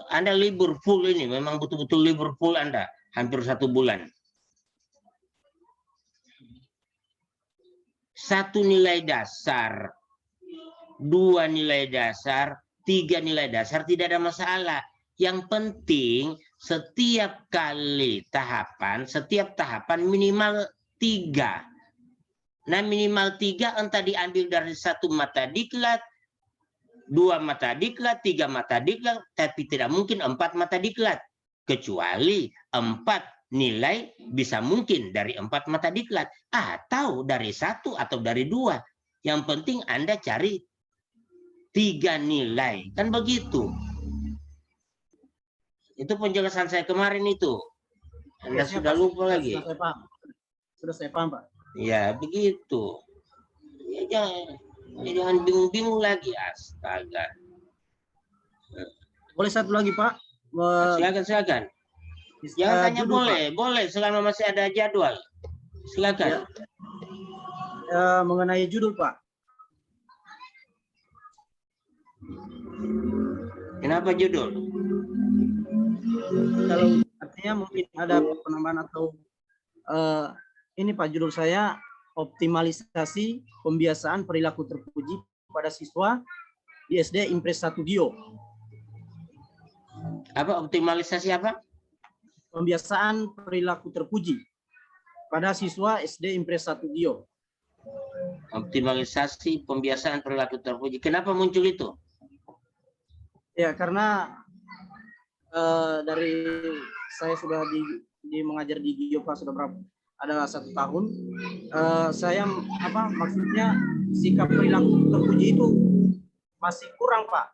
Anda libur full ini, memang betul-betul libur full Anda, hampir 1 bulan. 1 nilai dasar, 2 nilai dasar, 3 nilai dasar tidak ada masalah. Yang penting setiap tahapan minimal 3. Nah, minimal 3 entah diambil dari 1 mata diklat, 2 mata diklat, 3 mata diklat, tapi tidak mungkin 4 mata diklat. Kecuali 4 nilai bisa mungkin dari 4 mata diklat, atau dari 1 atau dari 2. Yang penting Anda cari 3 nilai, kan begitu. Itu penjelasan saya kemarin itu. Anda sudah lupa lagi. Sudah saya paham Pak. Ya begitu. Ya, jangan bingung-bingung lagi, astaga. Boleh satu lagi Pak? Silakan. Jangan tanya judul, boleh selama masih ada jadwal. Silakan. Mengenai judul Pak. Kenapa judul? Kalau artinya mungkin ada penambahan atau ini Pak, judul saya optimalisasi pembiasaan perilaku terpuji pada siswa di SD Impres 1 Dio. Apa optimalisasi apa? Pembiasaan perilaku terpuji pada siswa SD Impres 1 Dio. Optimalisasi pembiasaan perilaku terpuji. Kenapa muncul itu? Ya, karena dari saya sudah mengajar di Giopa sudah berapa? Ada 1 tahun. Saya maksudnya sikap perilaku terpuji itu masih kurang Pak.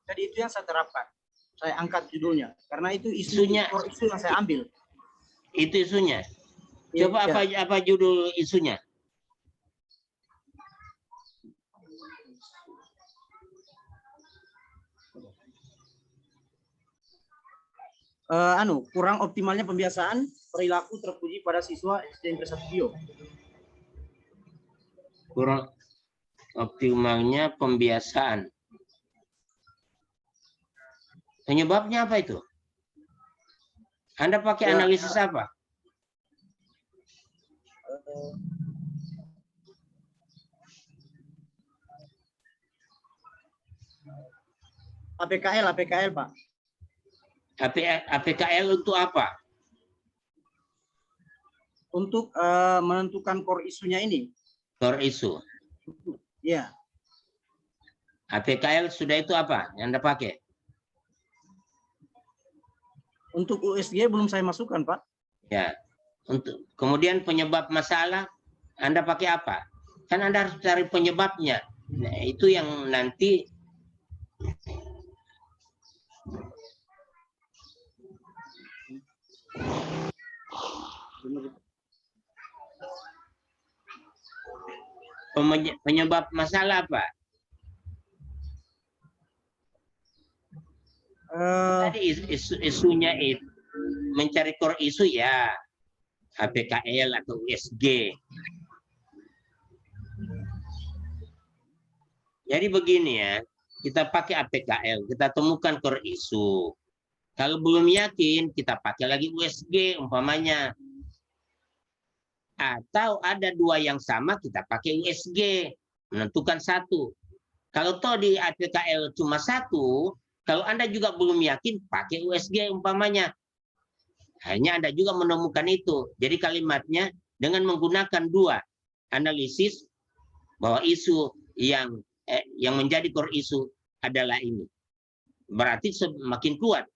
Jadi itu yang saya terapkan. Saya angkat judulnya karena itu isu yang saya ambil. Itu isunya. Coba apa judul isunya? kurang optimalnya pembiasaan perilaku terpuji pada siswa SD Negeri 1 Gio. Kurang optimalnya pembiasaan. Penyebabnya apa itu? Anda pakai analisis apa? APKL Pak. APKL untuk apa? Untuk menentukan core isunya ini. Core isu. Ya. APKL sudah itu apa yang Anda pakai? Untuk USG belum saya masukkan Pak. Ya. Untuk kemudian penyebab masalah Anda pakai apa? Kan Anda harus cari penyebabnya. Nah, itu yang nanti penyebab masalah apa? Tadi isunya itu mencari core isu ya APKL atau USG. Jadi begini ya, kita pakai APKL, kita temukan core isu. Kalau belum yakin, kita pakai lagi USG umpamanya. Atau ada dua yang sama, kita pakai USG, menentukan satu. Kalau toh di APKL cuma satu, kalau Anda juga belum yakin, pakai USG umpamanya. Hanya Anda juga menemukan itu. Jadi kalimatnya dengan menggunakan dua analisis bahwa isu yang menjadi core isu adalah ini. Berarti semakin kuat.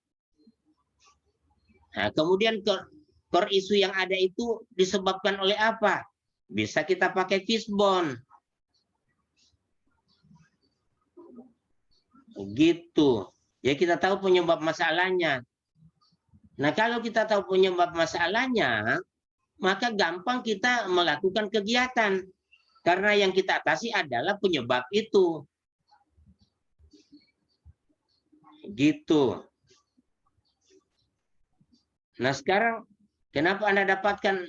Nah, kemudian core isu yang ada itu disebabkan oleh apa? Bisa kita pakai fishbone. Gitu. Ya kita tahu penyebab masalahnya. Nah, kalau kita tahu penyebab masalahnya, maka gampang kita melakukan kegiatan. Karena yang kita atasi adalah penyebab itu. Gitu. Nah, sekarang kenapa Anda dapatkan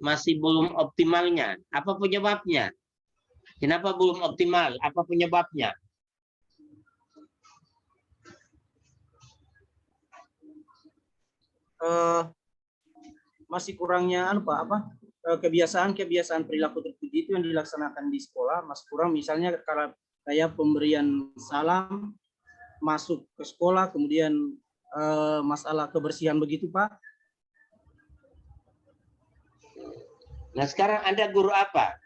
masih belum optimalnya? Apa penyebabnya? Kenapa belum optimal? Apa penyebabnya? Masih kurangnya kebiasaan perilaku terpuji itu yang dilaksanakan di sekolah masih kurang, misalnya kayak pemberian salam masuk ke sekolah, kemudian masalah kebersihan begitu Pak. Nah, sekarang Anda guru apa?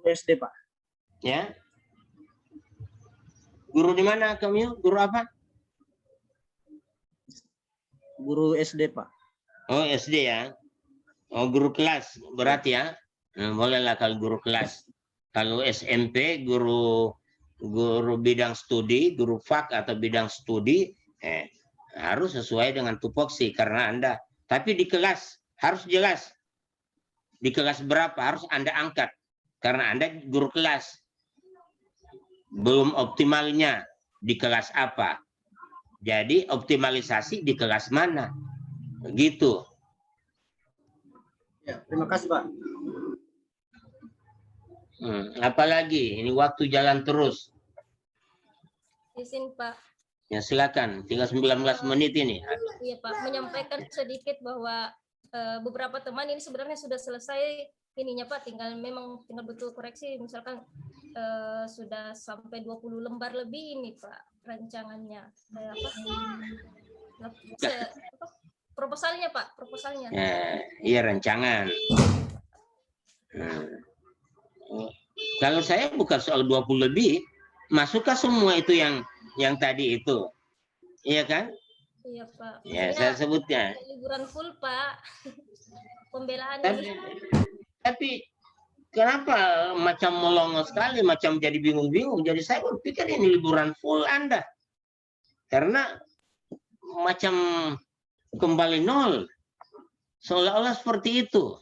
SD Pak. Ya. Guru di mana kamu? Guru apa? Guru SD Pak. Oh, SD ya. Oh, guru kelas berarti ya. Nah, bolehlah kalau guru kelas. Kalau SMP guru bidang studi, guru fak atau bidang studi harus sesuai dengan tupoksi karena Anda. Tapi di kelas harus jelas. Di kelas berapa harus Anda angkat karena Anda guru kelas. Belum optimalnya di kelas apa. Jadi optimalisasi di kelas mana? Begitu. Ya, terima kasih Pak. Apalagi ini waktu jalan terus. Izin Pak. Ya silakan, tinggal 19 menit ini. Iya Pak, menyampaikan sedikit bahwa beberapa teman ini sebenarnya sudah selesai ininya Pak, tinggal betul koreksi, misalkan sudah sampai 20 lembar lebih ini Pak rancangannya. Proposalnya Pak, proposalnya. Iya rancangan. Kalau saya bukan soal 20 lebih, masukkan semua itu yang tadi itu. Iya kan? Iya Pak. Ya, saya sebutnya. Liburan full Pak. Pembelaan tapi kenapa macam melongo sekali, macam jadi bingung-bingung. Jadi saya berpikir ini liburan full Anda. Karena macam kembali nol. Seolah-olah seperti itu.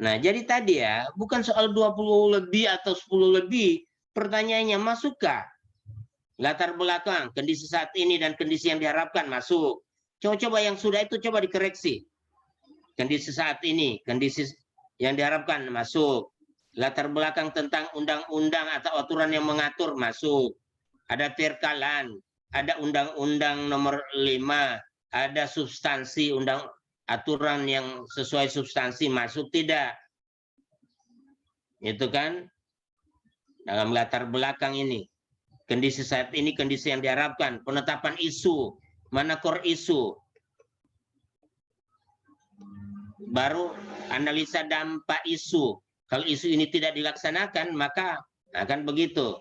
Nah, jadi tadi ya, bukan soal 20 lebih atau 10 lebih. Pertanyaannya, masukkah? Latar belakang, kondisi saat ini dan kondisi yang diharapkan masuk. Coba-coba yang sudah itu coba dikoreksi. Kondisi saat ini, kondisi yang diharapkan masuk. Latar belakang tentang undang-undang atau aturan yang mengatur masuk. Ada perkalan, ada undang-undang nomor 5, ada substansi aturan yang sesuai substansi masuk tidak? Itu kan dalam latar belakang ini. Kondisi saat ini, kondisi yang diharapkan, penetapan isu, mana core isu. Baru analisa dampak isu. Kalau isu ini tidak dilaksanakan, maka akan begitu.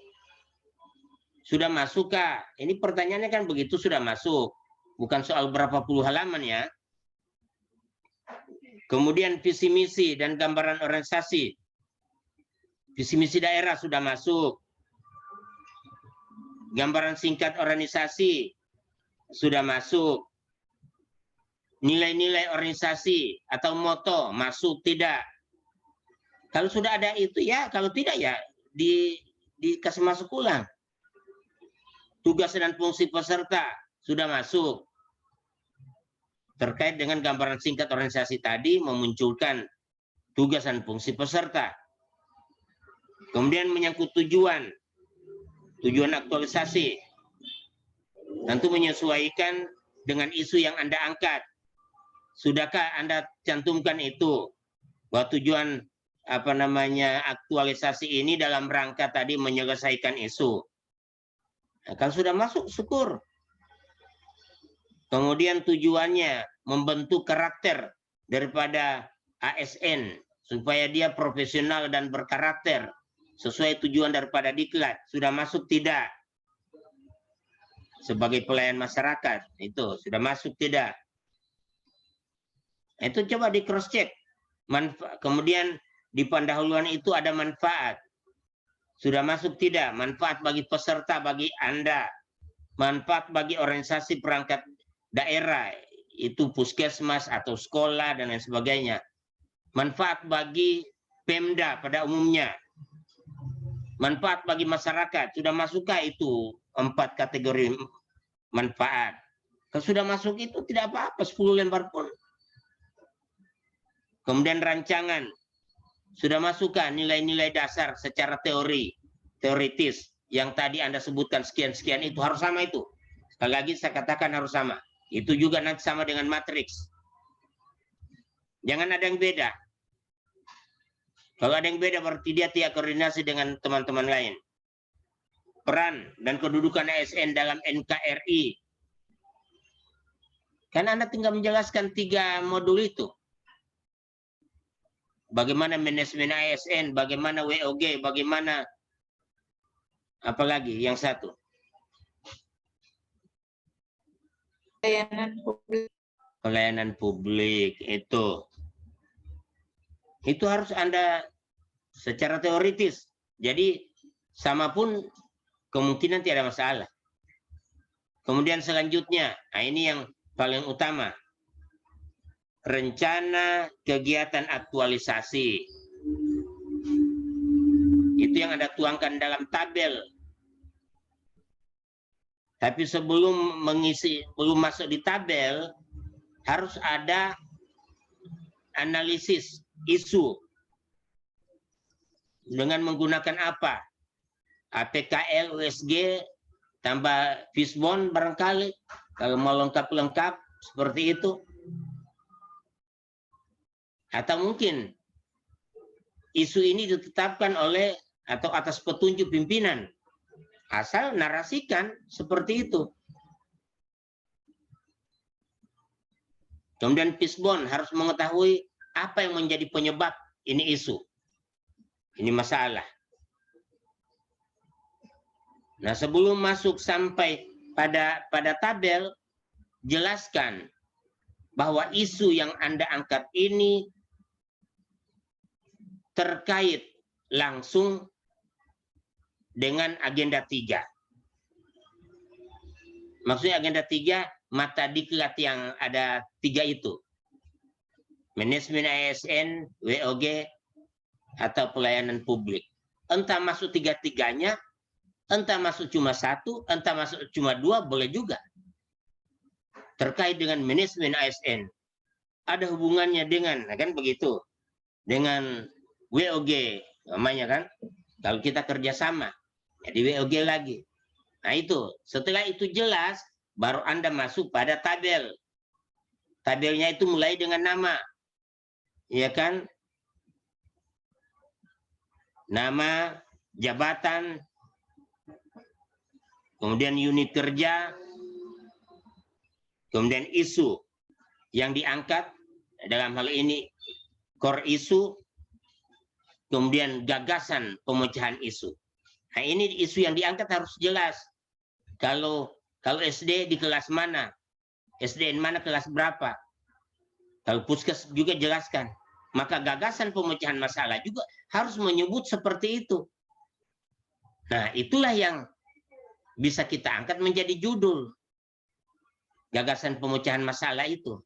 Sudah masuk kah? Ini pertanyaannya kan begitu, sudah masuk. Bukan soal berapa puluh halaman ya. Kemudian visi misi dan gambaran organisasi. Visi misi daerah sudah masuk. Gambaran singkat organisasi sudah masuk. Nilai-nilai organisasi atau moto masuk tidak? Kalau sudah ada itu ya, kalau tidak ya dikasih masuk ulang. Tugas dan fungsi peserta sudah masuk. Terkait dengan gambaran singkat organisasi tadi memunculkan tugas dan fungsi peserta. Kemudian menyangkut tujuan aktualisasi. Tentu menyesuaikan dengan isu yang Anda angkat. Sudahkah Anda cantumkan itu? Bahwa tujuan aktualisasi ini dalam rangka tadi menyelesaikan isu. Nah, kalau sudah masuk, syukur. Kemudian tujuannya membentuk karakter daripada ASN supaya dia profesional dan berkarakter sesuai tujuan daripada diklat. Sudah masuk tidak? Sebagai pelayan masyarakat, itu sudah masuk tidak? Itu coba di cross check. Kemudian di pendahuluan itu ada manfaat. Sudah masuk tidak? Manfaat bagi peserta, bagi Anda. Manfaat bagi organisasi perangkat daerah, itu puskesmas atau sekolah dan lain sebagainya. Manfaat bagi Pemda pada umumnya. Manfaat bagi masyarakat. Sudah masukkah itu 4 kategori manfaat? Kalau sudah masuk itu tidak apa-apa, 10 lembar pun. Kemudian rancangan. Sudah masukkah nilai-nilai dasar secara teoritis yang tadi Anda sebutkan sekian-sekian itu harus sama itu. Sekali lagi saya katakan harus sama. Itu juga nanti sama dengan matriks. Jangan ada yang beda. Kalau ada yang beda berarti dia tidak koordinasi dengan teman-teman lain. Peran dan kedudukan ASN dalam NKRI. Kan Anda tinggal menjelaskan 3 modul itu. Bagaimana manajemen ASN, bagaimana WOG, bagaimana apalagi yang satu. Pelayanan publik itu harus Anda secara teoritis. Jadi sama pun kemungkinan tidak ada masalah. Kemudian selanjutnya, nah ini yang paling utama. Rencana kegiatan aktualisasi. Itu yang Anda tuangkan dalam tabel. Tapi sebelum masuk di tabel, harus ada analisis isu. Dengan menggunakan apa? APKL, USG, tambah Fishbone barangkali. Kalau mau lengkap-lengkap seperti itu. Atau mungkin isu ini ditetapkan oleh atau atas petunjuk pimpinan. Asal narasikan seperti itu. Kemudian Fishbone harus mengetahui apa yang menjadi penyebab ini isu. Ini masalah. Nah, sebelum masuk sampai pada tabel, jelaskan bahwa isu yang Anda angkat ini terkait langsung dengan agenda 3. Maksudnya agenda 3, mata diklat yang ada 3 itu. Manajemen ASN, WOG, atau pelayanan publik. Entah masuk 3-3-nya, Entah masuk cuma satu, entah masuk cuma dua, boleh juga. Terkait dengan manajemen ASN. Ada hubungannya dengan, kan begitu, dengan WOG, namanya kan. Kalau kita kerjasama, jadi WOG lagi. Nah itu, setelah itu jelas, baru Anda masuk pada tabel. Tabelnya itu mulai dengan nama. Ya kan? Nama, jabatan, kemudian unit kerja, kemudian isu yang diangkat, dalam hal ini core isu, kemudian gagasan pemecahan isu. Nah ini isu yang diangkat harus jelas. Kalau SD di kelas mana, SDN mana, kelas berapa. Kalau Puskes juga jelaskan. Maka gagasan pemecahan masalah juga harus menyebut seperti itu. Nah itulah yang bisa kita angkat menjadi judul. Gagasan pemecahan masalah itu.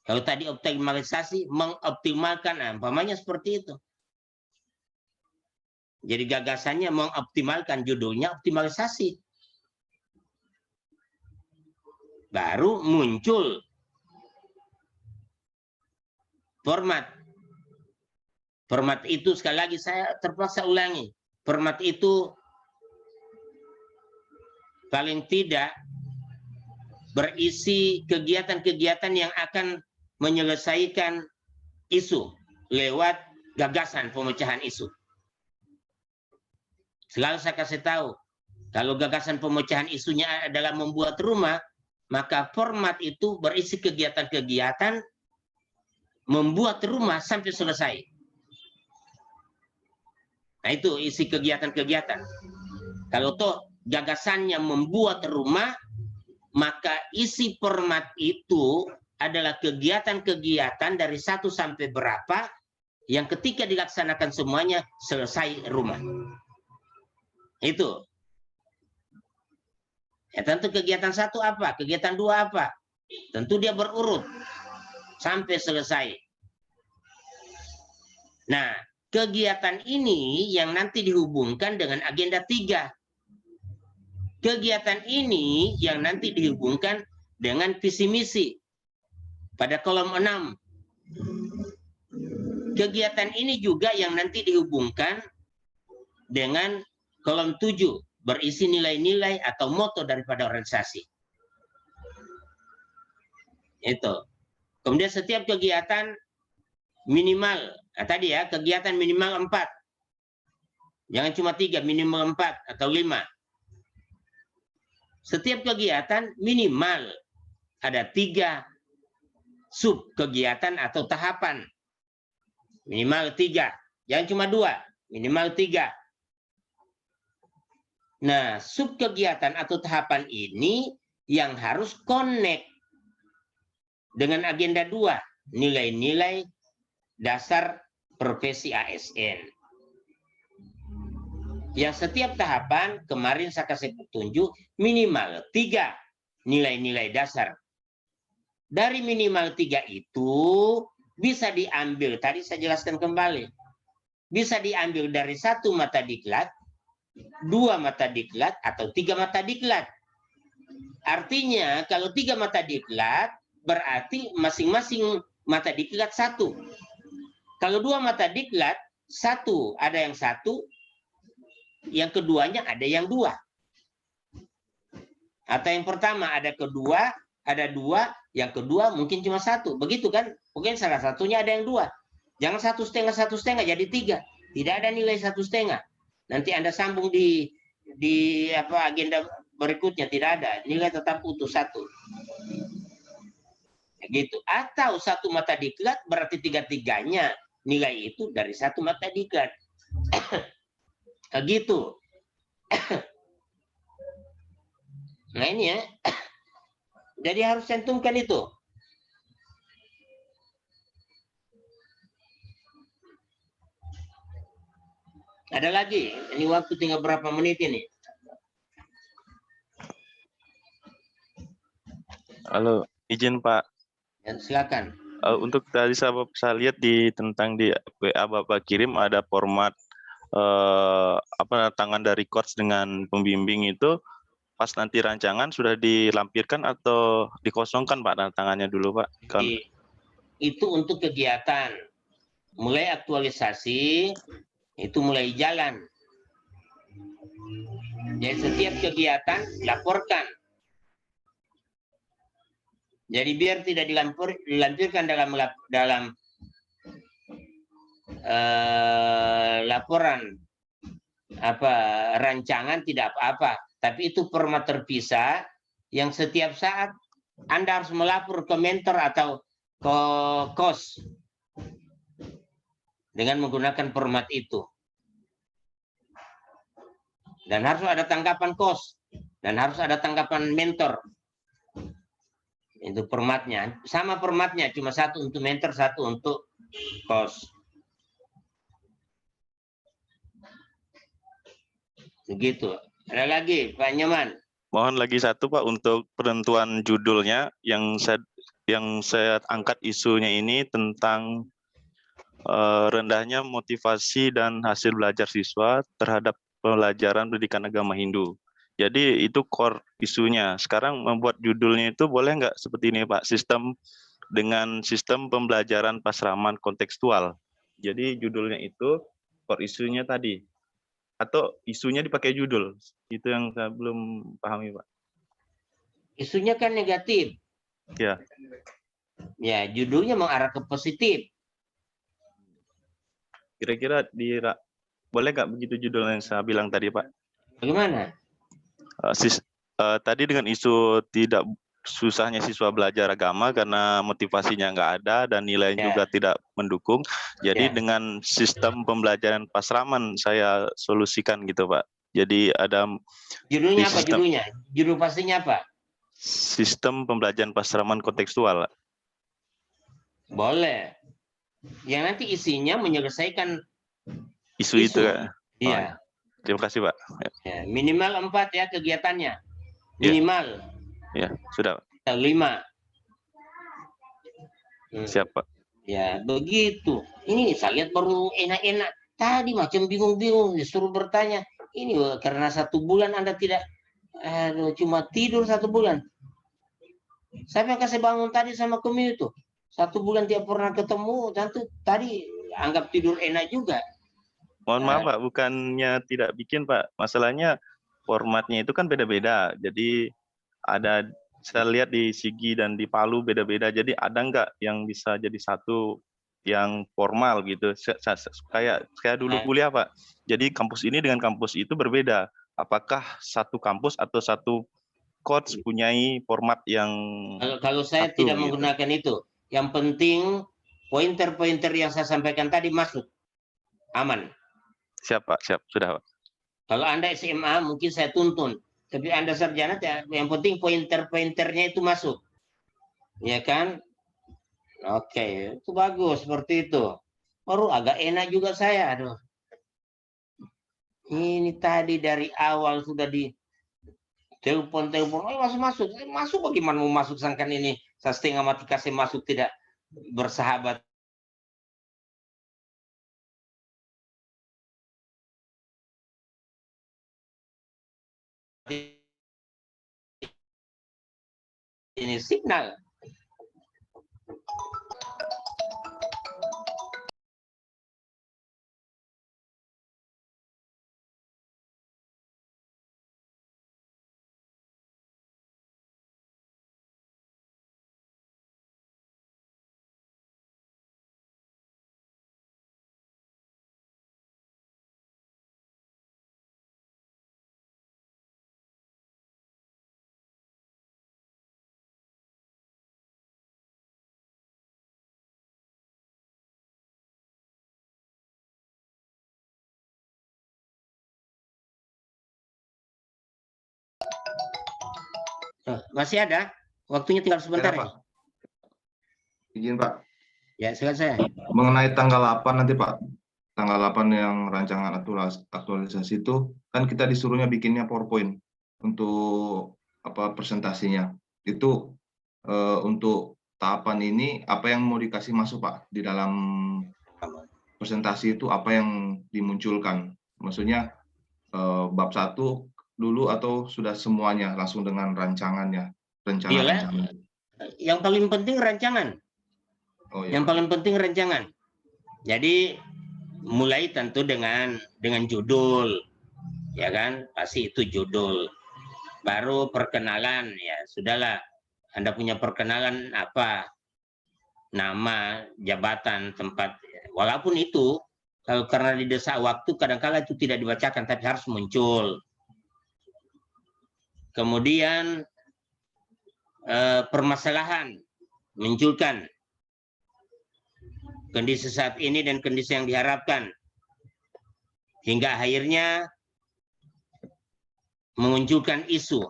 Kalau tadi optimalisasi, mengoptimalkan, umpamanya seperti itu. Jadi gagasannya mengoptimalkan, judulnya optimalisasi. Baru muncul format. Format itu sekali lagi saya terpaksa ulangi. Format itu paling tidak berisi kegiatan-kegiatan yang akan menyelesaikan isu lewat gagasan pemecahan isu. Selalu saya kasih tahu, kalau gagasan pemecahan isunya adalah membuat rumah, maka format itu berisi kegiatan-kegiatan membuat rumah sampai selesai. Nah itu isi kegiatan-kegiatan. Kalau toh gagasannya membuat rumah, maka isi format itu adalah kegiatan-kegiatan dari 1 sampai berapa yang ketika dilaksanakan semuanya selesai rumah. Itu. Ya tentu kegiatan 1 apa, kegiatan 2 apa. Tentu dia berurut sampai selesai. Nah, kegiatan ini yang nanti dihubungkan dengan agenda 3. Kegiatan ini yang nanti dihubungkan dengan visi misi pada kolom 6. Kegiatan ini juga yang nanti dihubungkan dengan kolom 7, berisi nilai-nilai atau moto daripada organisasi. Itu. Kemudian setiap kegiatan minimal, tadi ya, kegiatan minimal 4. Jangan cuma 3, minimal 4 atau 5. Setiap kegiatan minimal ada 3 sub kegiatan atau tahapan. Minimal 3. Jangan cuma 2, minimal 3. Nah, sub kegiatan atau tahapan ini yang harus connect dengan agenda 2, nilai-nilai dasar profesi ASN. Yang setiap tahapan, kemarin saya kasih petunjuk, minimal 3 nilai-nilai dasar. Dari minimal 3 itu bisa diambil, tadi saya jelaskan kembali, bisa diambil dari 1 mata diklat, 2 mata diklat, atau 3 mata diklat. Artinya kalau 3 mata diklat, berarti masing-masing mata diklat 1. Kalau 2 mata diklat, 1 ada yang 1, yang keduanya ada yang 2. Atau yang pertama ada kedua, ada 2, yang kedua mungkin cuma 1. Begitu kan? Mungkin salah satunya ada yang 2. Jangan 1,5 jadi 3. Tidak ada nilai 1,5. Nanti Anda sambung di agenda berikutnya, tidak ada. Nilai tetap utuh 1. Gitu. Atau 1 mata diklat berarti 3-3-nya nilai itu dari 1 mata diklat. Gitu. Nah ini ya. Jadi harus cantumkan itu. Ada lagi. Ini waktu tinggal berapa menit ini? Halo, izin Pak. Ya, silakan. Untuk tadi saya lihat di WA Bapak kirim ada format apa tangan dari coach dengan pembimbing itu pas nanti rancangan sudah dilampirkan atau dikosongkan Pak tanda tangannya dulu Pak? Itu untuk kegiatan. Mulai aktualisasi itu mulai jalan. Jadi setiap kegiatan laporkan. Jadi biar tidak dilampirkan dalam laporan rancangan tidak apa-apa, tapi itu format terpisah yang setiap saat Anda harus melapor ke mentor atau ke kos dengan menggunakan format itu. Dan harus ada tanggapan kos dan harus ada tanggapan mentor. Itu formatnya, sama formatnya, cuma satu untuk mentor, satu untuk kos. Begitu. Ada lagi Pak Nyoman? Mohon lagi satu Pak untuk penentuan judulnya yang saya angkat isunya ini tentang rendahnya motivasi dan hasil belajar siswa terhadap pelajaran pendidikan agama Hindu. Jadi itu core isunya. Sekarang membuat judulnya itu boleh nggak seperti ini Pak, dengan sistem pembelajaran pasraman kontekstual. Jadi judulnya itu core isunya tadi. Atau isunya dipakai judul, itu yang saya belum pahami Pak. Isunya kan negatif. Ya. Ya, judulnya mengarah ke positif. Kira-kira boleh nggak begitu judul yang saya bilang tadi Pak? Bagaimana? Tadi dengan isu tidak susahnya siswa belajar agama karena motivasinya nggak ada dan nilai juga tidak mendukung. Jadi dengan sistem pembelajaran pasraman saya solusikan gitu Pak. Jadi ada judulnya apa judulnya? Judul pastinya apa? Sistem pembelajaran pasraman kontekstual. Boleh. Yang nanti isinya menyelesaikan isu itu ya. Iya. Terima kasih Pak. Ya, minimal 4 ya kegiatannya. Minimal. Ya, sudah. 5. Siap Pak. Ya, begitu. Ini saya lihat baru enak-enak. Tadi macam bingung-bingung, disuruh bertanya. Ini karena 1 bulan Anda tidak, cuma tidur 1 bulan. Saya kasih bangun tadi sama kami itu. 1 bulan tidak pernah ketemu, tentu tadi anggap tidur enak juga. Mohon maaf Pak, bukannya tidak bikin Pak. Masalahnya formatnya itu kan beda-beda. Jadi saya lihat di Sigi dan di Palu beda-beda. Jadi ada nggak yang bisa jadi satu yang formal gitu? Kayak dulu kuliah Pak. Jadi kampus ini dengan kampus itu berbeda. Apakah satu kampus atau satu coach punyai format yang kalau saya tidak menggunakan itu. Yang penting pointer-pointer yang saya sampaikan tadi masuk. Aman. Siap Pak, siap. Sudah Pak. Kalau Anda SMA mungkin saya tuntun. Tapi Anda sarjana, yang penting pointer-pointernya itu masuk. Ya kan? Oke, itu bagus seperti itu. Baru agak enak juga saya. Aduh. Ini tadi dari awal sudah di telepon, masuk. Masuk bagaimana mau masuk, sangkan ini saya setengah mati kasih masuk tidak bersahabat. Ini signal. Masih ada? Waktunya tinggal sebentar ya? Izin Pak. Ya, silakan saya. Mengenai tanggal 8 nanti Pak. Tanggal 8 yang rancangan aktualisasi itu, kan kita disuruhnya bikinnya PowerPoint untuk presentasinya. Itu untuk tahapan ini, apa yang mau dikasih masuk Pak? Di dalam presentasi itu apa yang dimunculkan? Maksudnya bab 1 dulu atau sudah semuanya langsung dengan rancangannya, rencana-rancangan? Yang paling penting rancangan. Oh, iya. Yang paling penting rancangan. Jadi mulai tentu dengan judul, ya kan? Pasti itu judul. Baru perkenalan, ya sudahlah. Anda punya perkenalan apa? Nama, jabatan, tempat. Walaupun itu karena didesak waktu, kadang-kala itu tidak dibacakan, tapi harus muncul. Kemudian permasalahan, munculkan kondisi saat ini dan kondisi yang diharapkan. Hingga akhirnya mengunculkan isu.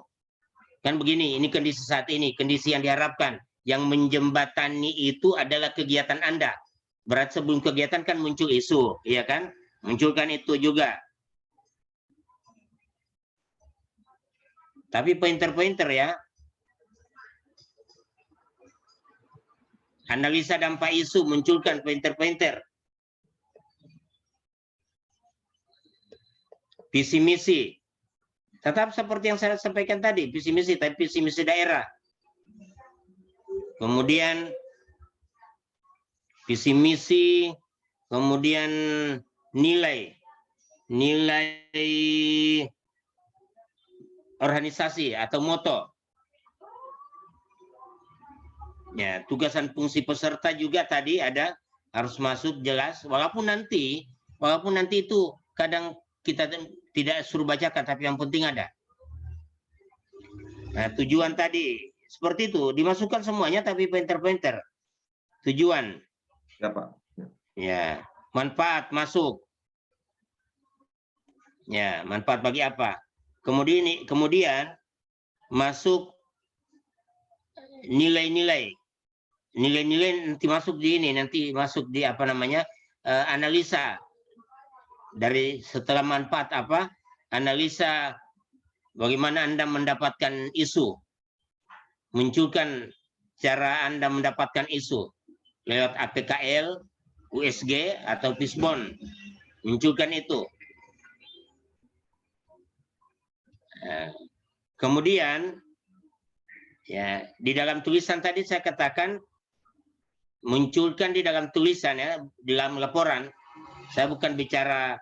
Kan begini, ini kondisi saat ini, kondisi yang diharapkan. Yang menjembatani itu adalah kegiatan Anda. Berarti sebelum kegiatan kan muncul isu, ya kan? Munculkan itu juga. Tapi pointer-pointer ya. Analisa dampak isu, munculkan pointer-pointer. Visi misi. Tetap seperti yang saya sampaikan tadi, visi misi, tapi visi misi daerah. Kemudian visi misi, kemudian nilai organisasi atau moto. Ya, tugas dan fungsi peserta juga tadi ada, harus masuk jelas. Walaupun nanti itu kadang kita tidak suruh bacakan, tapi yang penting ada. Nah, tujuan tadi seperti itu, dimasukkan semuanya, tapi pointer-pointer. Tujuan. Ya, Pak. Ya, manfaat masuk. Ya, manfaat bagi apa? Kemudian masuk nilai-nilai. Nilai-nilai nanti masuk di ini, nanti masuk di apa namanya? Analisa. Dari setelah manfaat apa? Analisa bagaimana Anda mendapatkan isu. Munculkan cara Anda mendapatkan isu lewat APKL, USG atau Fishbone. Munculkan itu. Kemudian ya, di dalam tulisan tadi saya katakan munculkan di dalam tulisan, ya, di dalam laporan. Saya bukan bicara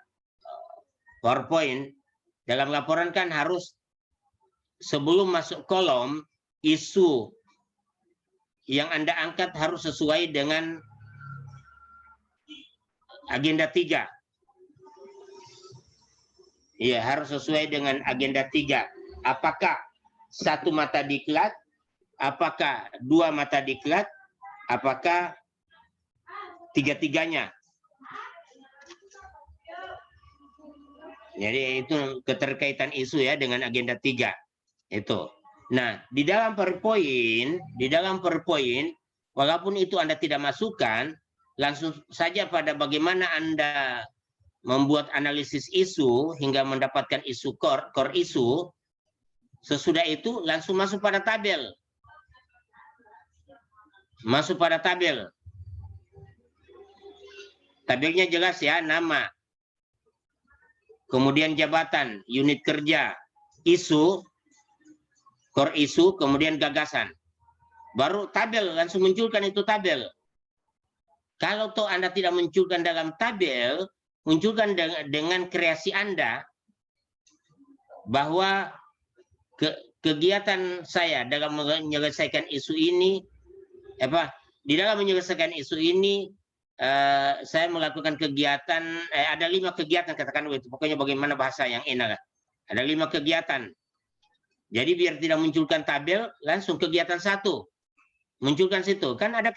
PowerPoint. Dalam laporan kan harus sebelum masuk kolom, isu yang Anda angkat harus sesuai dengan agenda 3. Iya, harus sesuai dengan agenda 3. Apakah 1 mata diklat, apakah 2 mata diklat, apakah 3-tiganya. Jadi itu keterkaitan isu ya dengan agenda 3. Itu. Nah, di dalam PowerPoint, walaupun itu Anda tidak masukkan, langsung saja pada bagaimana Anda membuat analisis isu hingga mendapatkan isu core isu. Sesudah itu langsung masuk pada tabel. Masuk pada tabel. Tabelnya jelas ya, nama. Kemudian jabatan, unit kerja, isu, core isu, kemudian gagasan. Baru tabel, langsung munculkan itu tabel. Kalau toh Anda tidak munculkan dalam tabel, munculkan dengan kreasi Anda, bahwa kegiatan saya dalam menyelesaikan isu ini, di dalam menyelesaikan isu ini, saya melakukan kegiatan, ada 5 kegiatan, katakan itu, pokoknya bagaimana bahasa yang enak. Ada 5 kegiatan. Jadi biar tidak munculkan tabel, langsung kegiatan 1. Munculkan situ. Kan ada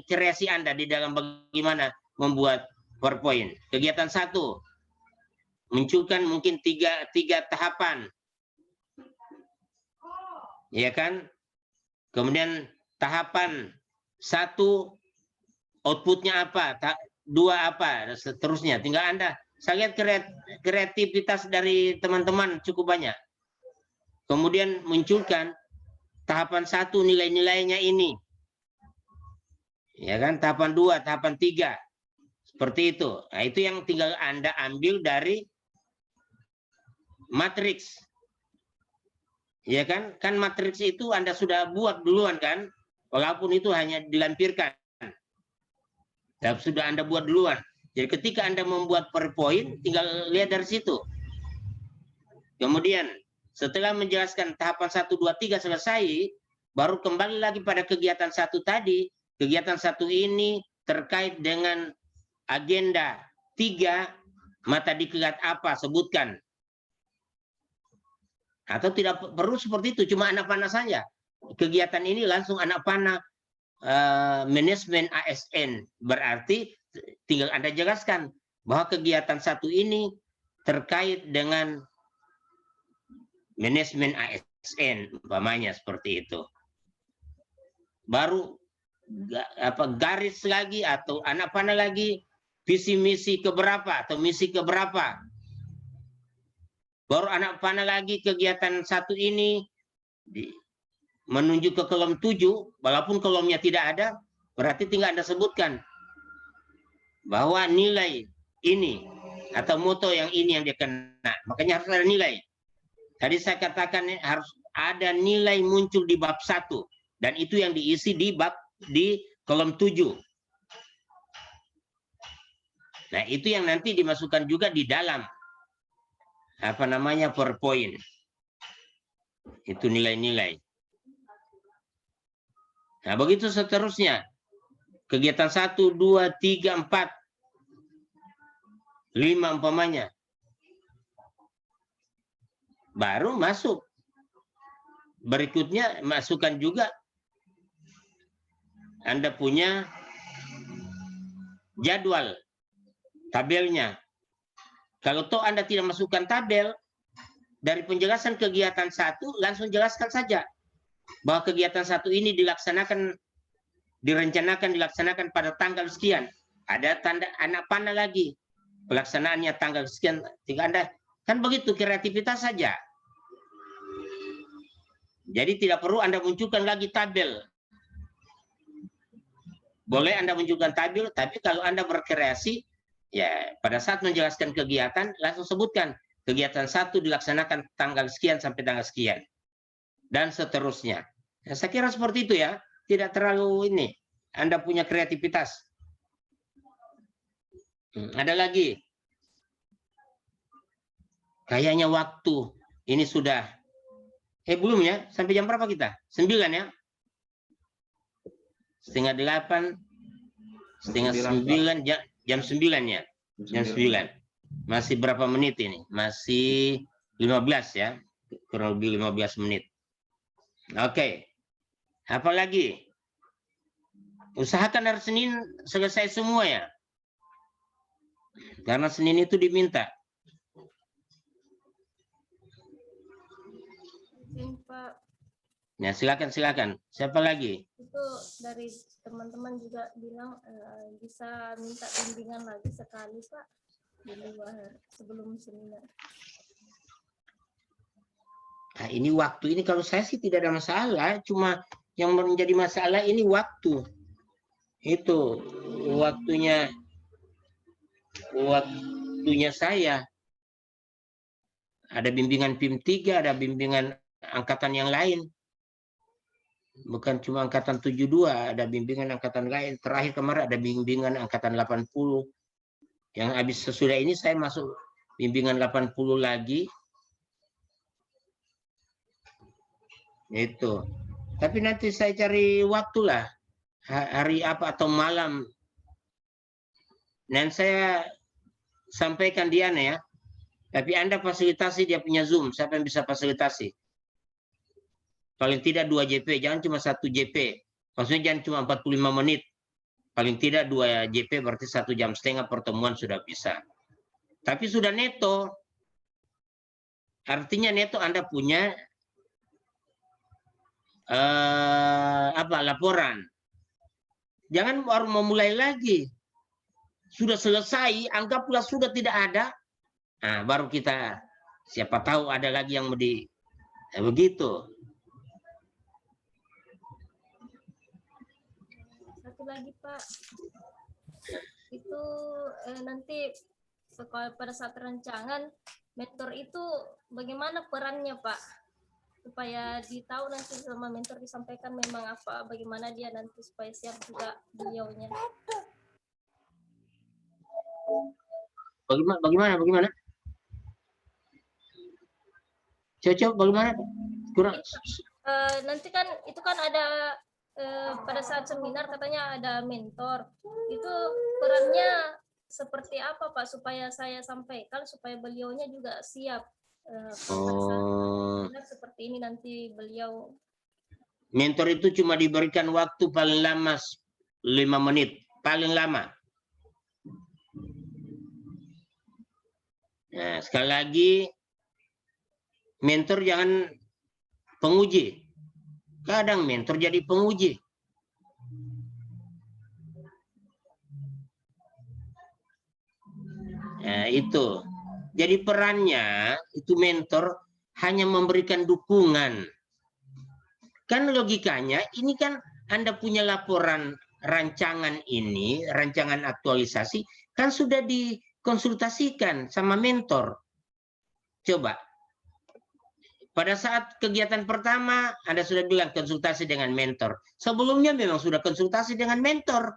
kreasi Anda di dalam bagaimana membuat PowerPoint. Kegiatan 1. Munculkan mungkin 3 tahapan. Ya kan? Kemudian tahapan 1, outputnya apa, 2 apa, seterusnya. Tinggal Anda. Saya lihat kreativitas dari teman-teman cukup banyak. Kemudian munculkan tahapan 1, nilai-nilainya ini. Ya kan, tahapan 2, tahapan 3. Seperti itu. Nah, itu yang tinggal Anda ambil dari matriks. Ya kan? Kan matriks itu Anda sudah buat duluan kan? Walaupun itu hanya dilampirkan. Dan sudah Anda buat duluan. Jadi ketika Anda membuat PowerPoint, tinggal lihat dari situ. Kemudian setelah menjelaskan tahapan 1, 2, 3 selesai, baru kembali lagi pada kegiatan 1 tadi. Kegiatan 1 ini terkait dengan agenda 3, mata diklat apa, sebutkan. Atau tidak perlu seperti itu, cuma anak panah saja. Kegiatan ini langsung anak panah manajemen ASN. Berarti tinggal Anda jelaskan bahwa kegiatan 1 ini terkait dengan manajemen ASN, umpamanya seperti itu. Baru garis lagi atau anak panah lagi, visi misi keberapa atau misi keberapa. Baru anak panah lagi kegiatan 1 ini menuju ke kolom 7, walaupun kolomnya tidak ada, berarti tinggal Anda sebutkan bahwa nilai ini atau moto yang ini yang dia kena. Makanya harus ada nilai. Tadi saya katakan harus ada nilai muncul di bab 1 dan itu yang diisi di kolom 7. Nah, itu yang nanti dimasukkan juga di dalam PowerPoint. Itu nilai-nilai. Nah, begitu seterusnya. Kegiatan 1, 2, 3, 4, 5 umpamanya. Baru masuk. Berikutnya masukkan juga Anda punya jadwal, tabelnya. Kalau toh Anda tidak masukkan tabel, dari penjelasan kegiatan 1, langsung jelaskan saja bahwa kegiatan 1 ini direncanakan dilaksanakan pada tanggal sekian. Ada tanda anak panah lagi. Pelaksanaannya tanggal sekian. Tinggal Anda, kan begitu, kreativitas saja. Jadi tidak perlu Anda munculkan lagi tabel. Boleh Anda munculkan tabel, tapi kalau Anda berkreasi, ya pada saat menjelaskan kegiatan, langsung sebutkan kegiatan 1 dilaksanakan tanggal sekian sampai tanggal sekian. Dan seterusnya. Ya, saya kira seperti itu ya. Tidak terlalu ini. Anda punya kreativitas. Ada lagi. Kayaknya waktu ini sudah. Belum ya? Sampai jam berapa kita? 9 ya? Setengah 8. Setengah 9. Jam 9 ya? Jam 9. Masih berapa menit ini? Masih 15 ya? Kurang lebih 15 menit. Oke. Apa lagi? Usahakan hari Senin selesai semua ya. Karena Senin itu diminta. Pak. Ya, silakan. Siapa lagi? Itu dari teman-teman juga bilang bisa minta bimbingan lagi sekali, Pak, di luar sebelum seminar. Nah, ini waktu ini kalau saya sih tidak ada masalah, cuma yang menjadi masalah ini waktu. Itu waktunya saya. Ada bimbingan PIM 3, ada bimbingan angkatan yang lain. Bukan cuma angkatan 72, ada bimbingan angkatan lain. Terakhir kemarin ada bimbingan angkatan 80. Yang habis sesudah ini saya masuk bimbingan 80 lagi. Itu. Tapi nanti saya cari waktulah. Hari apa atau malam. Dan saya sampaikan Diana ya. Tapi Anda fasilitasi dia punya Zoom. Siapa yang bisa fasilitasi? Paling tidak 2 JP. Jangan cuma 1 JP. Maksudnya jangan cuma 45 menit. Paling tidak 2 JP berarti 1,5 jam pertemuan sudah bisa. Tapi sudah neto. Artinya neto Anda punya laporan. Jangan baru memulai lagi. Sudah selesai, anggaplah sudah tidak ada. Nah, baru kita siapa tahu ada lagi yang begitu. Satu lagi, Pak. Itu nanti pada saat rancangan mentor itu bagaimana perannya Pak? Supaya ditahu nanti sama mentor disampaikan memang apa, bagaimana dia nanti supaya siap juga beliaunya. Bagaimana? Coba bagaimana? Kurang. Nanti kan itu kan ada pada saat seminar katanya ada mentor. Itu perannya seperti apa Pak supaya saya sampaikan supaya beliaunya juga siap. Seperti ini nanti beliau. Mentor itu cuma diberikan waktu paling lama 5 menit, paling lama. Nah, sekali lagi, mentor jangan penguji. Kadang mentor jadi penguji. Nah, itu. Jadi perannya itu mentor hanya memberikan dukungan. Kan logikanya ini kan Anda punya laporan rancangan ini, rancangan aktualisasi, kan sudah dikonsultasikan sama mentor. Coba. Pada saat kegiatan pertama, Anda sudah bilang konsultasi dengan mentor. Sebelumnya memang sudah konsultasi dengan mentor.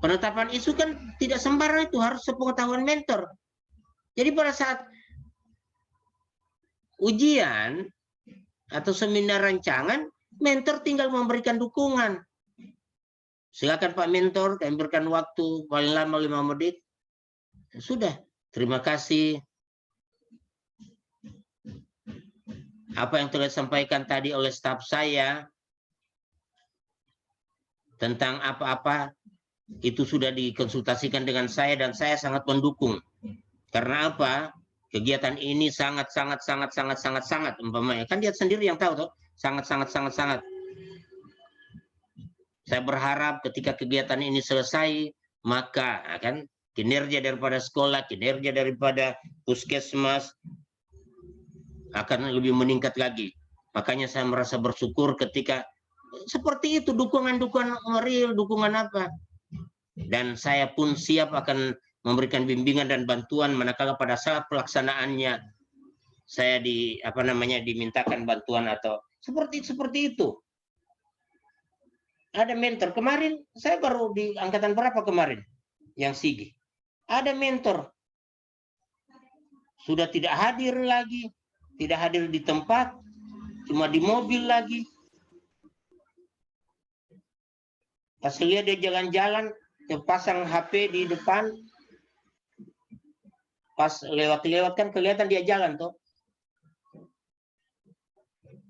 Penetapan isu kan tidak sembarang, itu harus sepengetahuan mentor. Jadi pada saat ujian atau seminar rancangan, mentor tinggal memberikan dukungan. Silakan Pak Mentor, kami berikan waktu paling lama 5 menit. Sudah, terima kasih. Apa yang telah disampaikan tadi oleh staf saya tentang apa-apa itu sudah dikonsultasikan dengan saya dan saya sangat mendukung. Karena apa? Kegiatan ini sangat umpamanya. Kan dia sendiri yang tahu toh, sangat. Saya berharap ketika kegiatan ini selesai, maka akan kinerja daripada sekolah, kinerja daripada puskesmas akan lebih meningkat lagi. Makanya saya merasa bersyukur ketika seperti itu, dukungan real, dukungan apa. Dan saya pun siap akan memberikan bimbingan dan bantuan manakala pada saat pelaksanaannya saya dimintakan bantuan atau seperti itu. Ada mentor. Kemarin saya baru di angkatan berapa kemarin yang SIGI. Ada mentor. Sudah tidak hadir lagi, tidak hadir di tempat, cuma di mobil lagi. Pas lihat dia jalan-jalan, pasang HP di depan, pas lewat kan kelihatan dia jalan tuh.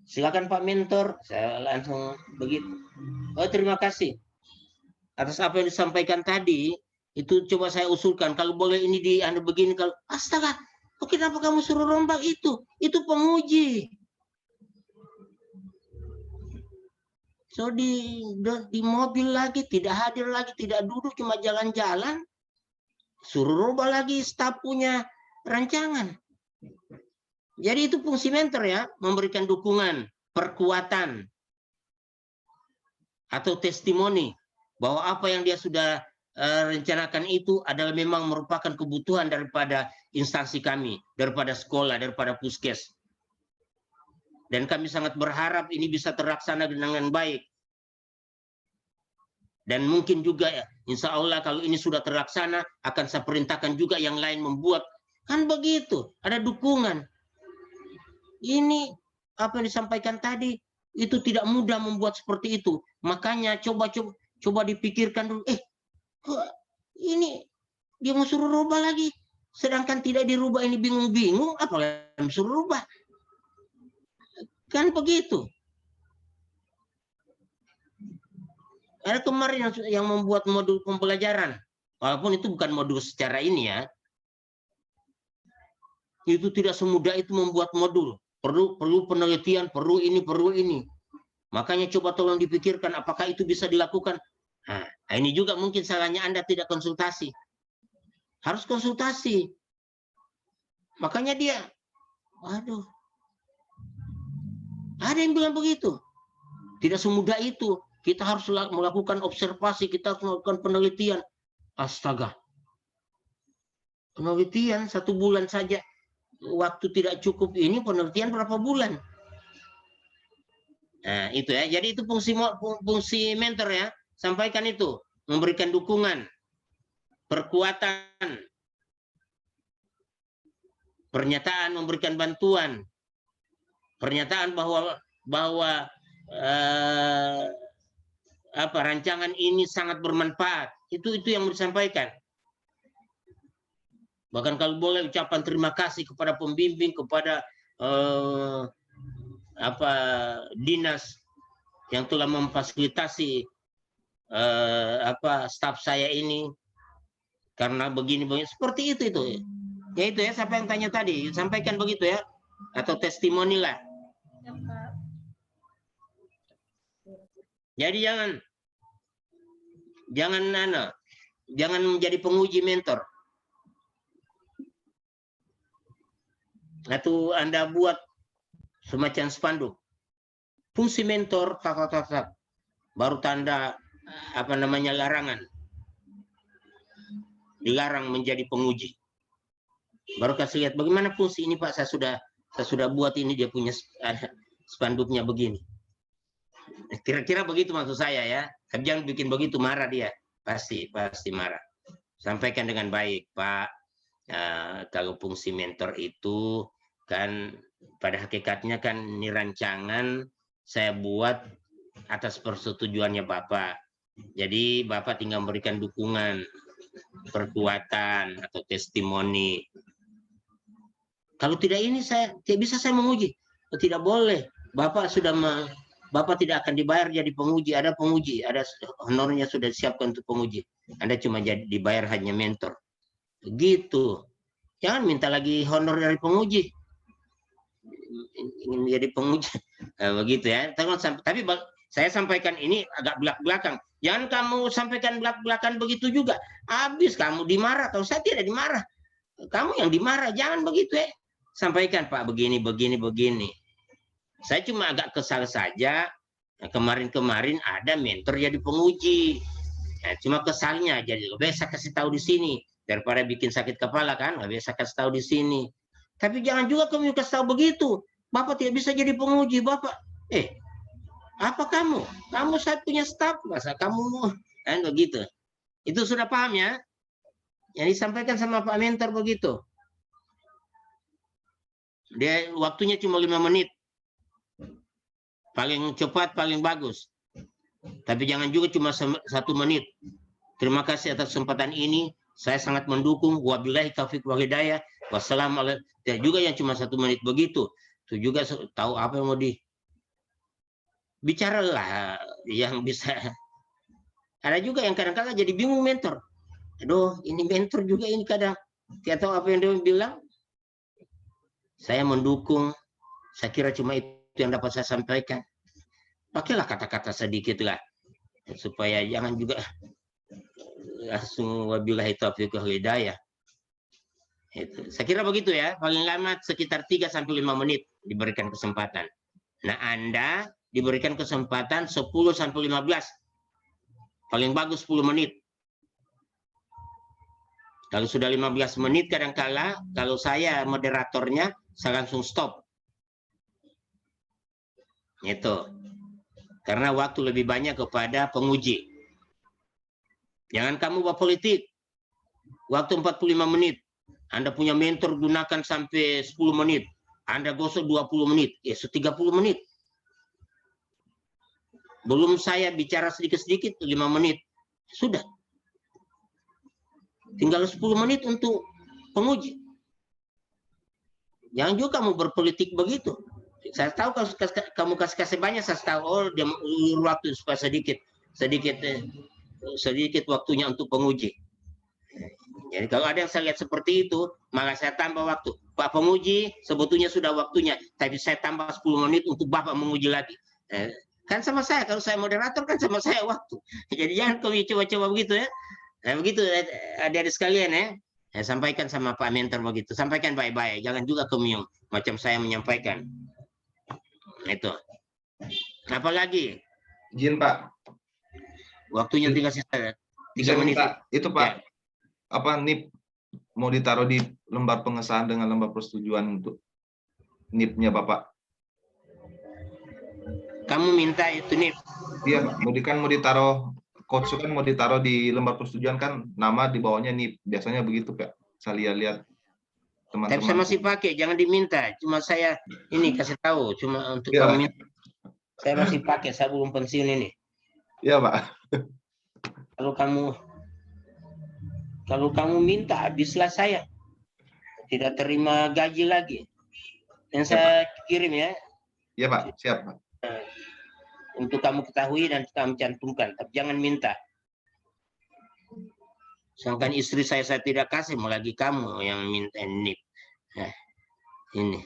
Silakan Pak Mentor, saya langsung begitu. Oh, terima kasih atas apa yang disampaikan tadi. Itu coba saya usulkan, kalau boleh ini Anda begini, kalau astaga, kenapa kamu suruh rombak itu penguji. So di mobil lagi, tidak hadir lagi, tidak duduk, cuma jalan-jalan, suruh rubah lagi staf punya rancangan. Jadi itu fungsi mentor ya, memberikan dukungan, perkuatan, atau testimoni bahwa apa yang dia sudah rencanakan itu adalah memang merupakan kebutuhan daripada instansi kami, daripada sekolah, daripada puskes. Dan kami sangat berharap ini bisa terlaksana dengan baik. Dan mungkin juga ya, insya Allah kalau ini sudah terlaksana, akan saya perintahkan juga yang lain membuat. Kan begitu, ada dukungan. Ini apa yang disampaikan tadi, itu tidak mudah membuat seperti itu. Makanya coba dipikirkan dulu, kok ini dia mau suruh rubah lagi. Sedangkan tidak dirubah ini bingung-bingung, apalagi suruh rubah. Kan begitu. Ada kemarin yang membuat modul pembelajaran, walaupun itu bukan modul secara ini ya. Itu tidak semudah itu membuat modul. Perlu penelitian, perlu ini. Makanya coba tolong dipikirkan apakah itu bisa dilakukan. Nah, ini juga mungkin salahnya Anda tidak konsultasi. Harus konsultasi. Makanya dia, waduh. Ada yang bilang begitu. Tidak semudah itu. Kita harus melakukan observasi, kita harus melakukan penelitian. Astaga. Penelitian 1 bulan saja. Waktu tidak cukup ini, penelitian berapa bulan? Nah, itu ya. Jadi itu fungsi mentor ya. Sampaikan itu. Memberikan dukungan, perkuatan, pernyataan memberikan bantuan, pernyataan bahwa rancangan ini sangat bermanfaat. Itu yang disampaikan. Bahkan kalau boleh ucapan terima kasih kepada pembimbing, kepada dinas yang telah memfasilitasi staf saya ini karena begini seperti itu. Ya itu ya, siapa yang tanya tadi, sampaikan begitu ya, atau testimoni lah. Ya, Pak. Jadi jangan menjadi penguji mentor. Atau Anda buat semacam spanduk. Fungsi mentor, baru tanda larangan. Dilarang menjadi penguji. Baru kasih lihat bagaimana fungsi ini Pak, saya sudah buat ini, dia punya spanduknya begini. Kira-kira begitu maksud saya ya. Tapi jangan bikin begitu, marah dia. Pasti marah. Sampaikan dengan baik, Pak. Kalau fungsi mentor itu kan pada hakikatnya kan ini rancangan saya buat atas persetujuannya Bapak. Jadi Bapak tinggal memberikan dukungan, perkuatan atau testimoni. Kalau tidak ini tidak bisa menguji. Tidak boleh. Bapak tidak akan dibayar jadi penguji. Ada penguji, ada honornya sudah disiapkan untuk penguji. Anda cuma dibayar hanya mentor. Begitu. Jangan minta lagi honor dari penguji. Ingin menjadi penguji. Begitu ya. Tapi saya sampaikan ini agak belak-belakan. Jangan kamu sampaikan belak-belakan begitu juga. Habis kamu dimarah. Kalau saya tidak dimarah. Kamu yang dimarah. Jangan begitu ya. Sampaikan Pak begini. Saya cuma agak kesal saja. Kemarin ada mentor jadi penguji. Cuma kesalnya jadi lebih saya kasih tahu di sini. Daripada bikin sakit kepala kan, nggak bisa kasih tahu di sini. Tapi jangan juga kamu kasih tahu begitu. Bapak tidak bisa jadi penguji, Bapak. Apa kamu? Kamu saya punya staf, masa kamu begitu. Itu sudah paham ya? Yang disampaikan sama Pak Mentor begitu. Dia waktunya cuma 5 menit. Paling cepat, paling bagus. Tapi jangan juga cuma 1 menit. Terima kasih atas kesempatan ini. Saya sangat mendukung. Wabillahi taufiq wal hidayah. Wassalamualaikum. Tidak juga yang cuma 1 menit begitu. Itu juga tahu apa yang mau bicaralah yang bisa. Ada juga yang kadang-kadang jadi bingung mentor. Aduh, ini mentor juga ini kadang. Tidak tahu apa yang dia bilang. Saya mendukung. Saya kira cuma itu yang dapat saya sampaikan. Pakailah kata-kata sedikit lah. Supaya jangan juga langsung wabillahi taufiq wal hidayah. Saya kira begitu ya, paling lama sekitar 3-5 menit diberikan kesempatan. Nah, Anda diberikan kesempatan 10-15. Paling bagus 10 menit. Kalau sudah 15 menit kadangkala kalau saya moderatornya saya langsung stop. Itu. Karena waktu lebih banyak kepada penguji. Jangan kamu buat politik. Waktu 45 menit. Anda punya mentor gunakan sampai 10 menit. Anda gosok 20 menit. Ya, 30 menit. Belum saya bicara sedikit-sedikit 5 menit. Sudah. Tinggal 10 menit untuk penguji. Jangan juga kamu berpolitik begitu. Saya tahu kalau kamu kasih banyak, saya tahu oh dia ulur waktu supaya sedikit waktunya untuk penguji. Jadi kalau ada yang saya lihat seperti itu, maka saya tambah waktu. Pak penguji sebetulnya sudah waktunya, tapi saya tambah 10 menit untuk Bapak menguji lagi. Kan sama saya, kalau saya moderator kan sama saya waktu. Jadi jangan kamu coba-coba begitu ya. Nah, begitu adik-adik sekalian ya. Sampaikan sama Pak Mentor begitu. Sampaikan baik-baik. Jangan juga kamu macam saya menyampaikan. Itu. Apalagi? Izin Pak. Waktunya tinggal sisa 3 menit. Itu Pak. Ya. Apa NIP mau ditaruh di lembar pengesahan dengan lembar persetujuan untuk NIP-nya Bapak. Kamu minta itu NIP. Iya, Pak. Mau ditaruh coach kan mau ditaruh di lembar persetujuan kan nama di bawahnya NIP. Biasanya begitu, Pak. Saya lihat teman-teman. Tapi saya masih pakai, jangan diminta. Cuma saya ini kasih tahu, cuma untuk Iya, kamu Pak. minta. Saya masih pakai, saya belum pensiun ini. Iya, Pak. Kalau kamu minta, habislah saya. Tidak terima gaji lagi. Dan saya kirim ya. Iya, Pak. Siap, Pak. Untuk kamu ketahui dan kamu cantumkan, tapi jangan minta. Sedangkan istri saya tidak kasih, mau lagi kamu yang minta NIP. Nah, ini.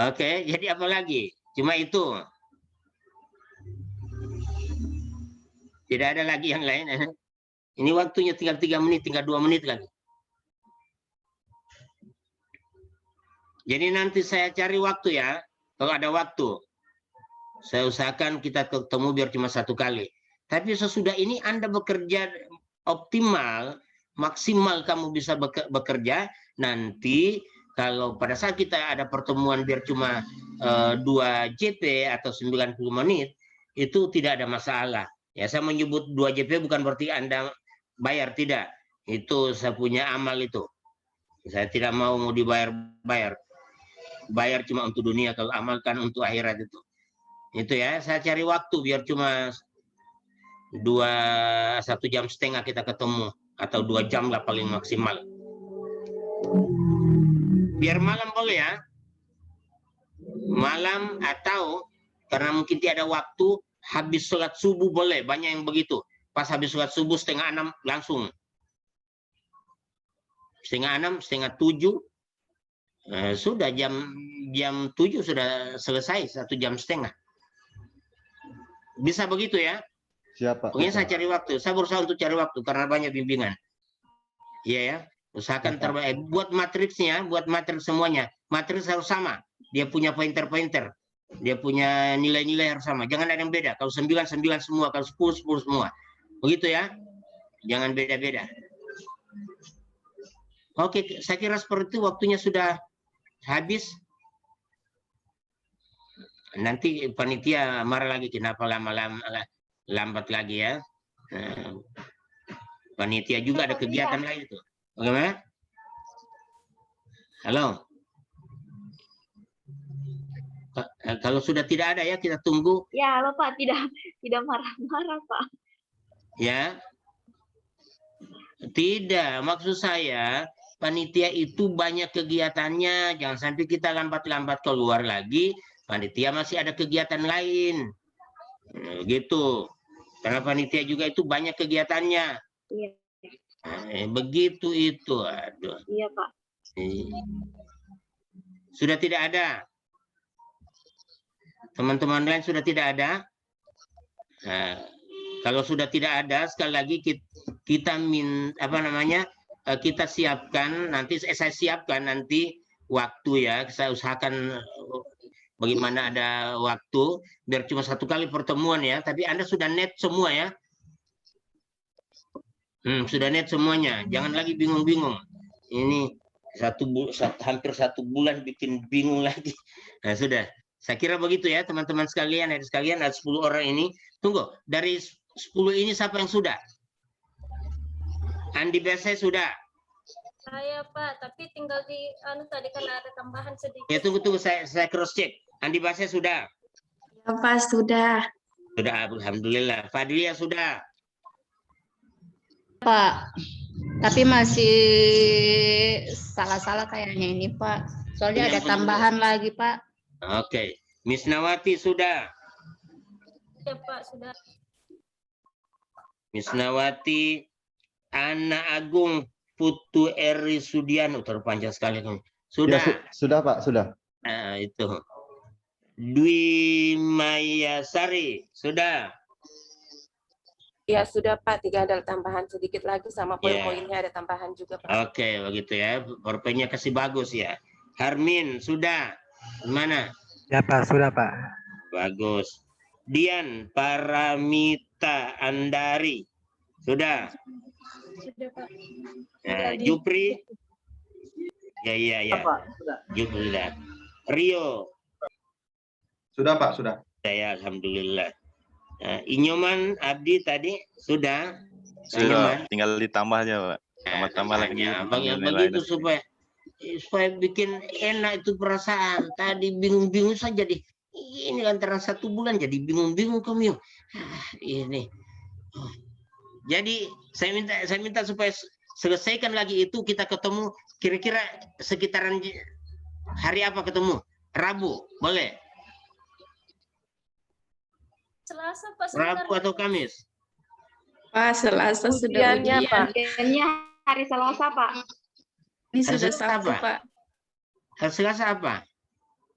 Oke, jadi apa lagi? Cuma itu. Tidak ada lagi yang lain. Ini waktunya tinggal 3 menit, tinggal 2 menit lagi. Jadi nanti saya cari waktu ya, kalau ada waktu. Saya usahakan kita ketemu biar cuma 1 kali. Tapi sesudah ini Anda bekerja optimal, maksimal kamu bisa bekerja, nanti kalau pada saat kita ada pertemuan biar cuma 2 JP atau 90 menit, itu tidak ada masalah. Ya, saya menyebut 2 JP bukan berarti Anda bayar, tidak. Itu saya punya amal itu. Saya tidak mau dibayar. Bayar cuma untuk dunia, kalau amalkan untuk akhirat itu. Itu ya, saya cari waktu biar cuma 1,5 jam kita ketemu. Atau 2 jam lah paling maksimal. Biar malam boleh ya. Malam atau karena mungkin tiada waktu, habis sholat subuh boleh. Banyak yang begitu. Pas habis sholat subuh 5:30 langsung. 5:30, 6:30. Sudah jam 7 sudah selesai, 1,5 jam. Bisa begitu ya? Siapa? Pokoknya saya cari waktu. Saya berusaha untuk cari waktu karena banyak bimbingan. Iya ya. Usahakan terbaik. Buat matriksnya, buat matriks semuanya. Matriks harus sama. Dia punya pointer-pointer. Dia punya nilai-nilai harus sama. Jangan ada yang beda. Kalau 9, 9 semua. Kalau 10, 10 semua. Begitu ya. Jangan beda-beda. Oke, saya kira seperti itu. Waktunya sudah habis. Nanti panitia marah lagi. Kenapa lambat lagi ya. Panitia juga ada kegiatan lain itu. Bagaimana? Halo. Kalau sudah tidak ada ya kita tunggu. Ya, halo Pak, tidak marah-marah Pak. Ya. Tidak, maksud saya panitia itu banyak kegiatannya, jangan sampai kita lambat-lambat keluar lagi, panitia masih ada kegiatan lain. Gitu. Karena panitia juga itu banyak kegiatannya. Iya. Begitu itu. Aduh. Iya, Pak. Sudah tidak ada. Teman-teman lain sudah tidak ada. Nah, kalau sudah tidak ada, sekali lagi kita kita siapkan nanti, saya siapkan nanti waktu ya. Saya usahakan bagaimana ada waktu biar cuma 1 kali pertemuan ya. Tapi Anda sudah net semua ya. Sudah net semuanya. Jangan lagi bingung-bingung. Ini hampir 1 bulan bikin bingung lagi. Nah sudah. Saya kira begitu ya teman-teman sekalian. Ada 10 orang ini. Tunggu. Dari 10 ini siapa yang sudah? Andi Bese sudah. Saya Pak, tapi tinggal di tadi kan ada tambahan sedikit. Ya tunggu saya cross check. Andi Bese sudah. Ya Pak, sudah. Sudah, alhamdulillah. Fadlia sudah. Pak, tapi masih salah-salah kayaknya ini Pak. Soalnya ada tambahan lagi Pak. Oke. Miss Nawati sudah. Ya Pak, sudah. Miss Nawati, Ana Agung Putu Eri Sudiano, terpanjang sekali kamu. Sudah. Ya, sudah Pak, sudah. Nah, itu. Dwi Mayasari, sudah. Ya sudah Pak, tinggal ada tambahan sedikit lagi sama poin-poinnya ada tambahan juga Pak. Oke, begitu ya. Poin-poinnya kasih bagus ya. Harmin, sudah. Mana? Ya Pak, sudah Pak. Bagus. Dian Paramita Andari, sudah. Sudah, Pak. Jupri? Ya. Pak, sudah. Jupri sudah. Rio? Sudah Pak, sudah. Saya alhamdulillah. Inyoman Abdi tadi sudah. Sudah, tinggal ditambahnya, Pak. Tambah lagi. Begitu supaya bikin enak itu perasaan. Tadi bingung-bingung saja deh. Ini antara 1 bulan jadi bingung-bingung kami. Ini. Jadi saya minta supaya selesaikan lagi itu, kita ketemu kira-kira sekitaran hari apa ketemu? Rabu, boleh? Selasa, Pak. Rabu atau Kamis? Pak, Selasa sudah Ujiannya, ujian. Pak. Ujiannya hari Selasa, Pak. Ini Hari sudah Selasa Sabtu, apa? Pak. Hari Selasa apa?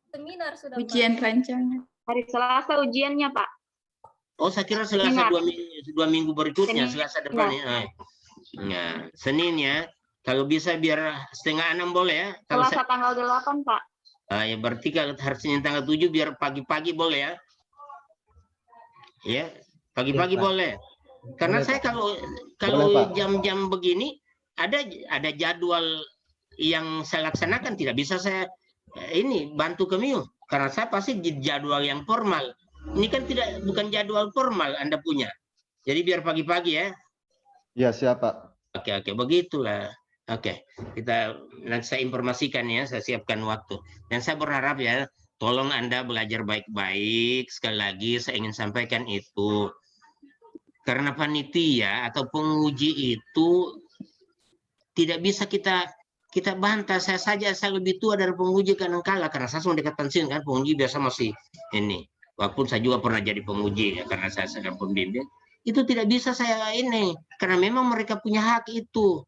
Seminar sudah, Ujian Pak. rancangan. Hari Selasa ujiannya, Pak. Oh, saya kira Selasa Seminar. 2 minggu berikutnya, Senin. Selasa depan ya. Nah, Senin ya. Kalau bisa biar 5:30 boleh ya. Kalau Selasa tanggal 8, Pak. ya berarti kalau hari Senin tanggal 7 biar pagi-pagi boleh ya. Ya, pagi-pagi Iya, Pak. boleh. Karena Boleh, saya Pak. kalau Boleh, Pak. jam-jam begini ada jadwal yang saya laksanakan, tidak bisa saya ini bantu Kemiu karena saya pasti di jadwal yang formal. Ini kan bukan jadwal formal Anda punya. Jadi biar pagi-pagi ya. Iya, siap, Pak. Oke, begitulah. Oke, nanti saya informasikan ya, saya siapkan waktu. Dan saya berharap ya, tolong Anda belajar baik-baik. Sekali lagi saya ingin sampaikan itu. Karena panitia atau penguji itu tidak bisa kita bantah. Saya lebih tua dari penguji kadang-kala karena saya sudah dekat pensiun kan, penguji biasa masih ini. Walaupun saya juga pernah jadi penguji ya, karena saya sedang pembimbing. Itu tidak bisa saya ini karena memang mereka punya hak itu.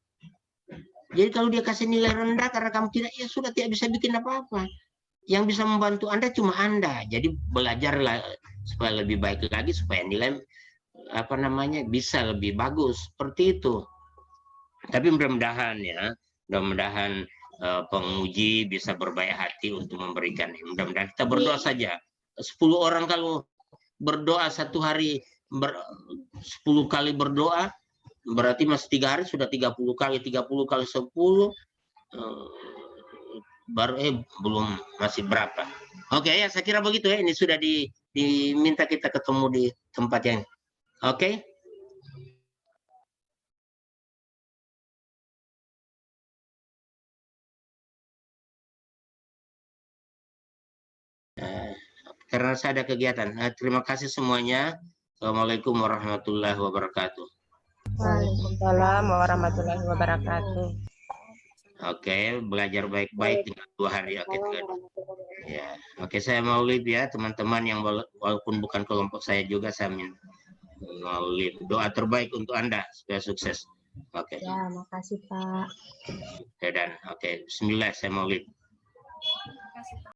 Jadi kalau dia kasih nilai rendah karena kamu tidak, ya sudah tidak bisa bikin apa-apa. Yang bisa membantu Anda cuma Anda. Jadi belajarlah supaya lebih baik lagi supaya nilai bisa lebih bagus seperti itu. Tapi mudah-mudahan penguji bisa berbaik hati untuk memberikan. Mudah-mudahan kita berdoa saja. 10 orang kalau berdoa satu hari 10 kali berdoa berarti masih 3 hari sudah 30 kali 10 baru belum masih berapa. Oke ya, saya kira begitu ya. Ini sudah diminta kita ketemu di tempat yang oke. Karena saya ada kegiatan. Terima kasih semuanya. Assalamualaikum warahmatullahi wabarakatuh. Waalaikumsalam warahmatullahi wabarakatuh. Oke, belajar baik-baik dengan 2 hari. Oke, ya. Oke, saya Maulid ya, teman-teman yang walaupun bukan kelompok saya juga, saya Maulid. Doa terbaik untuk Anda supaya sukses. Oke. Ya, makasih Pak. Oke, Bismillah, saya Maulid.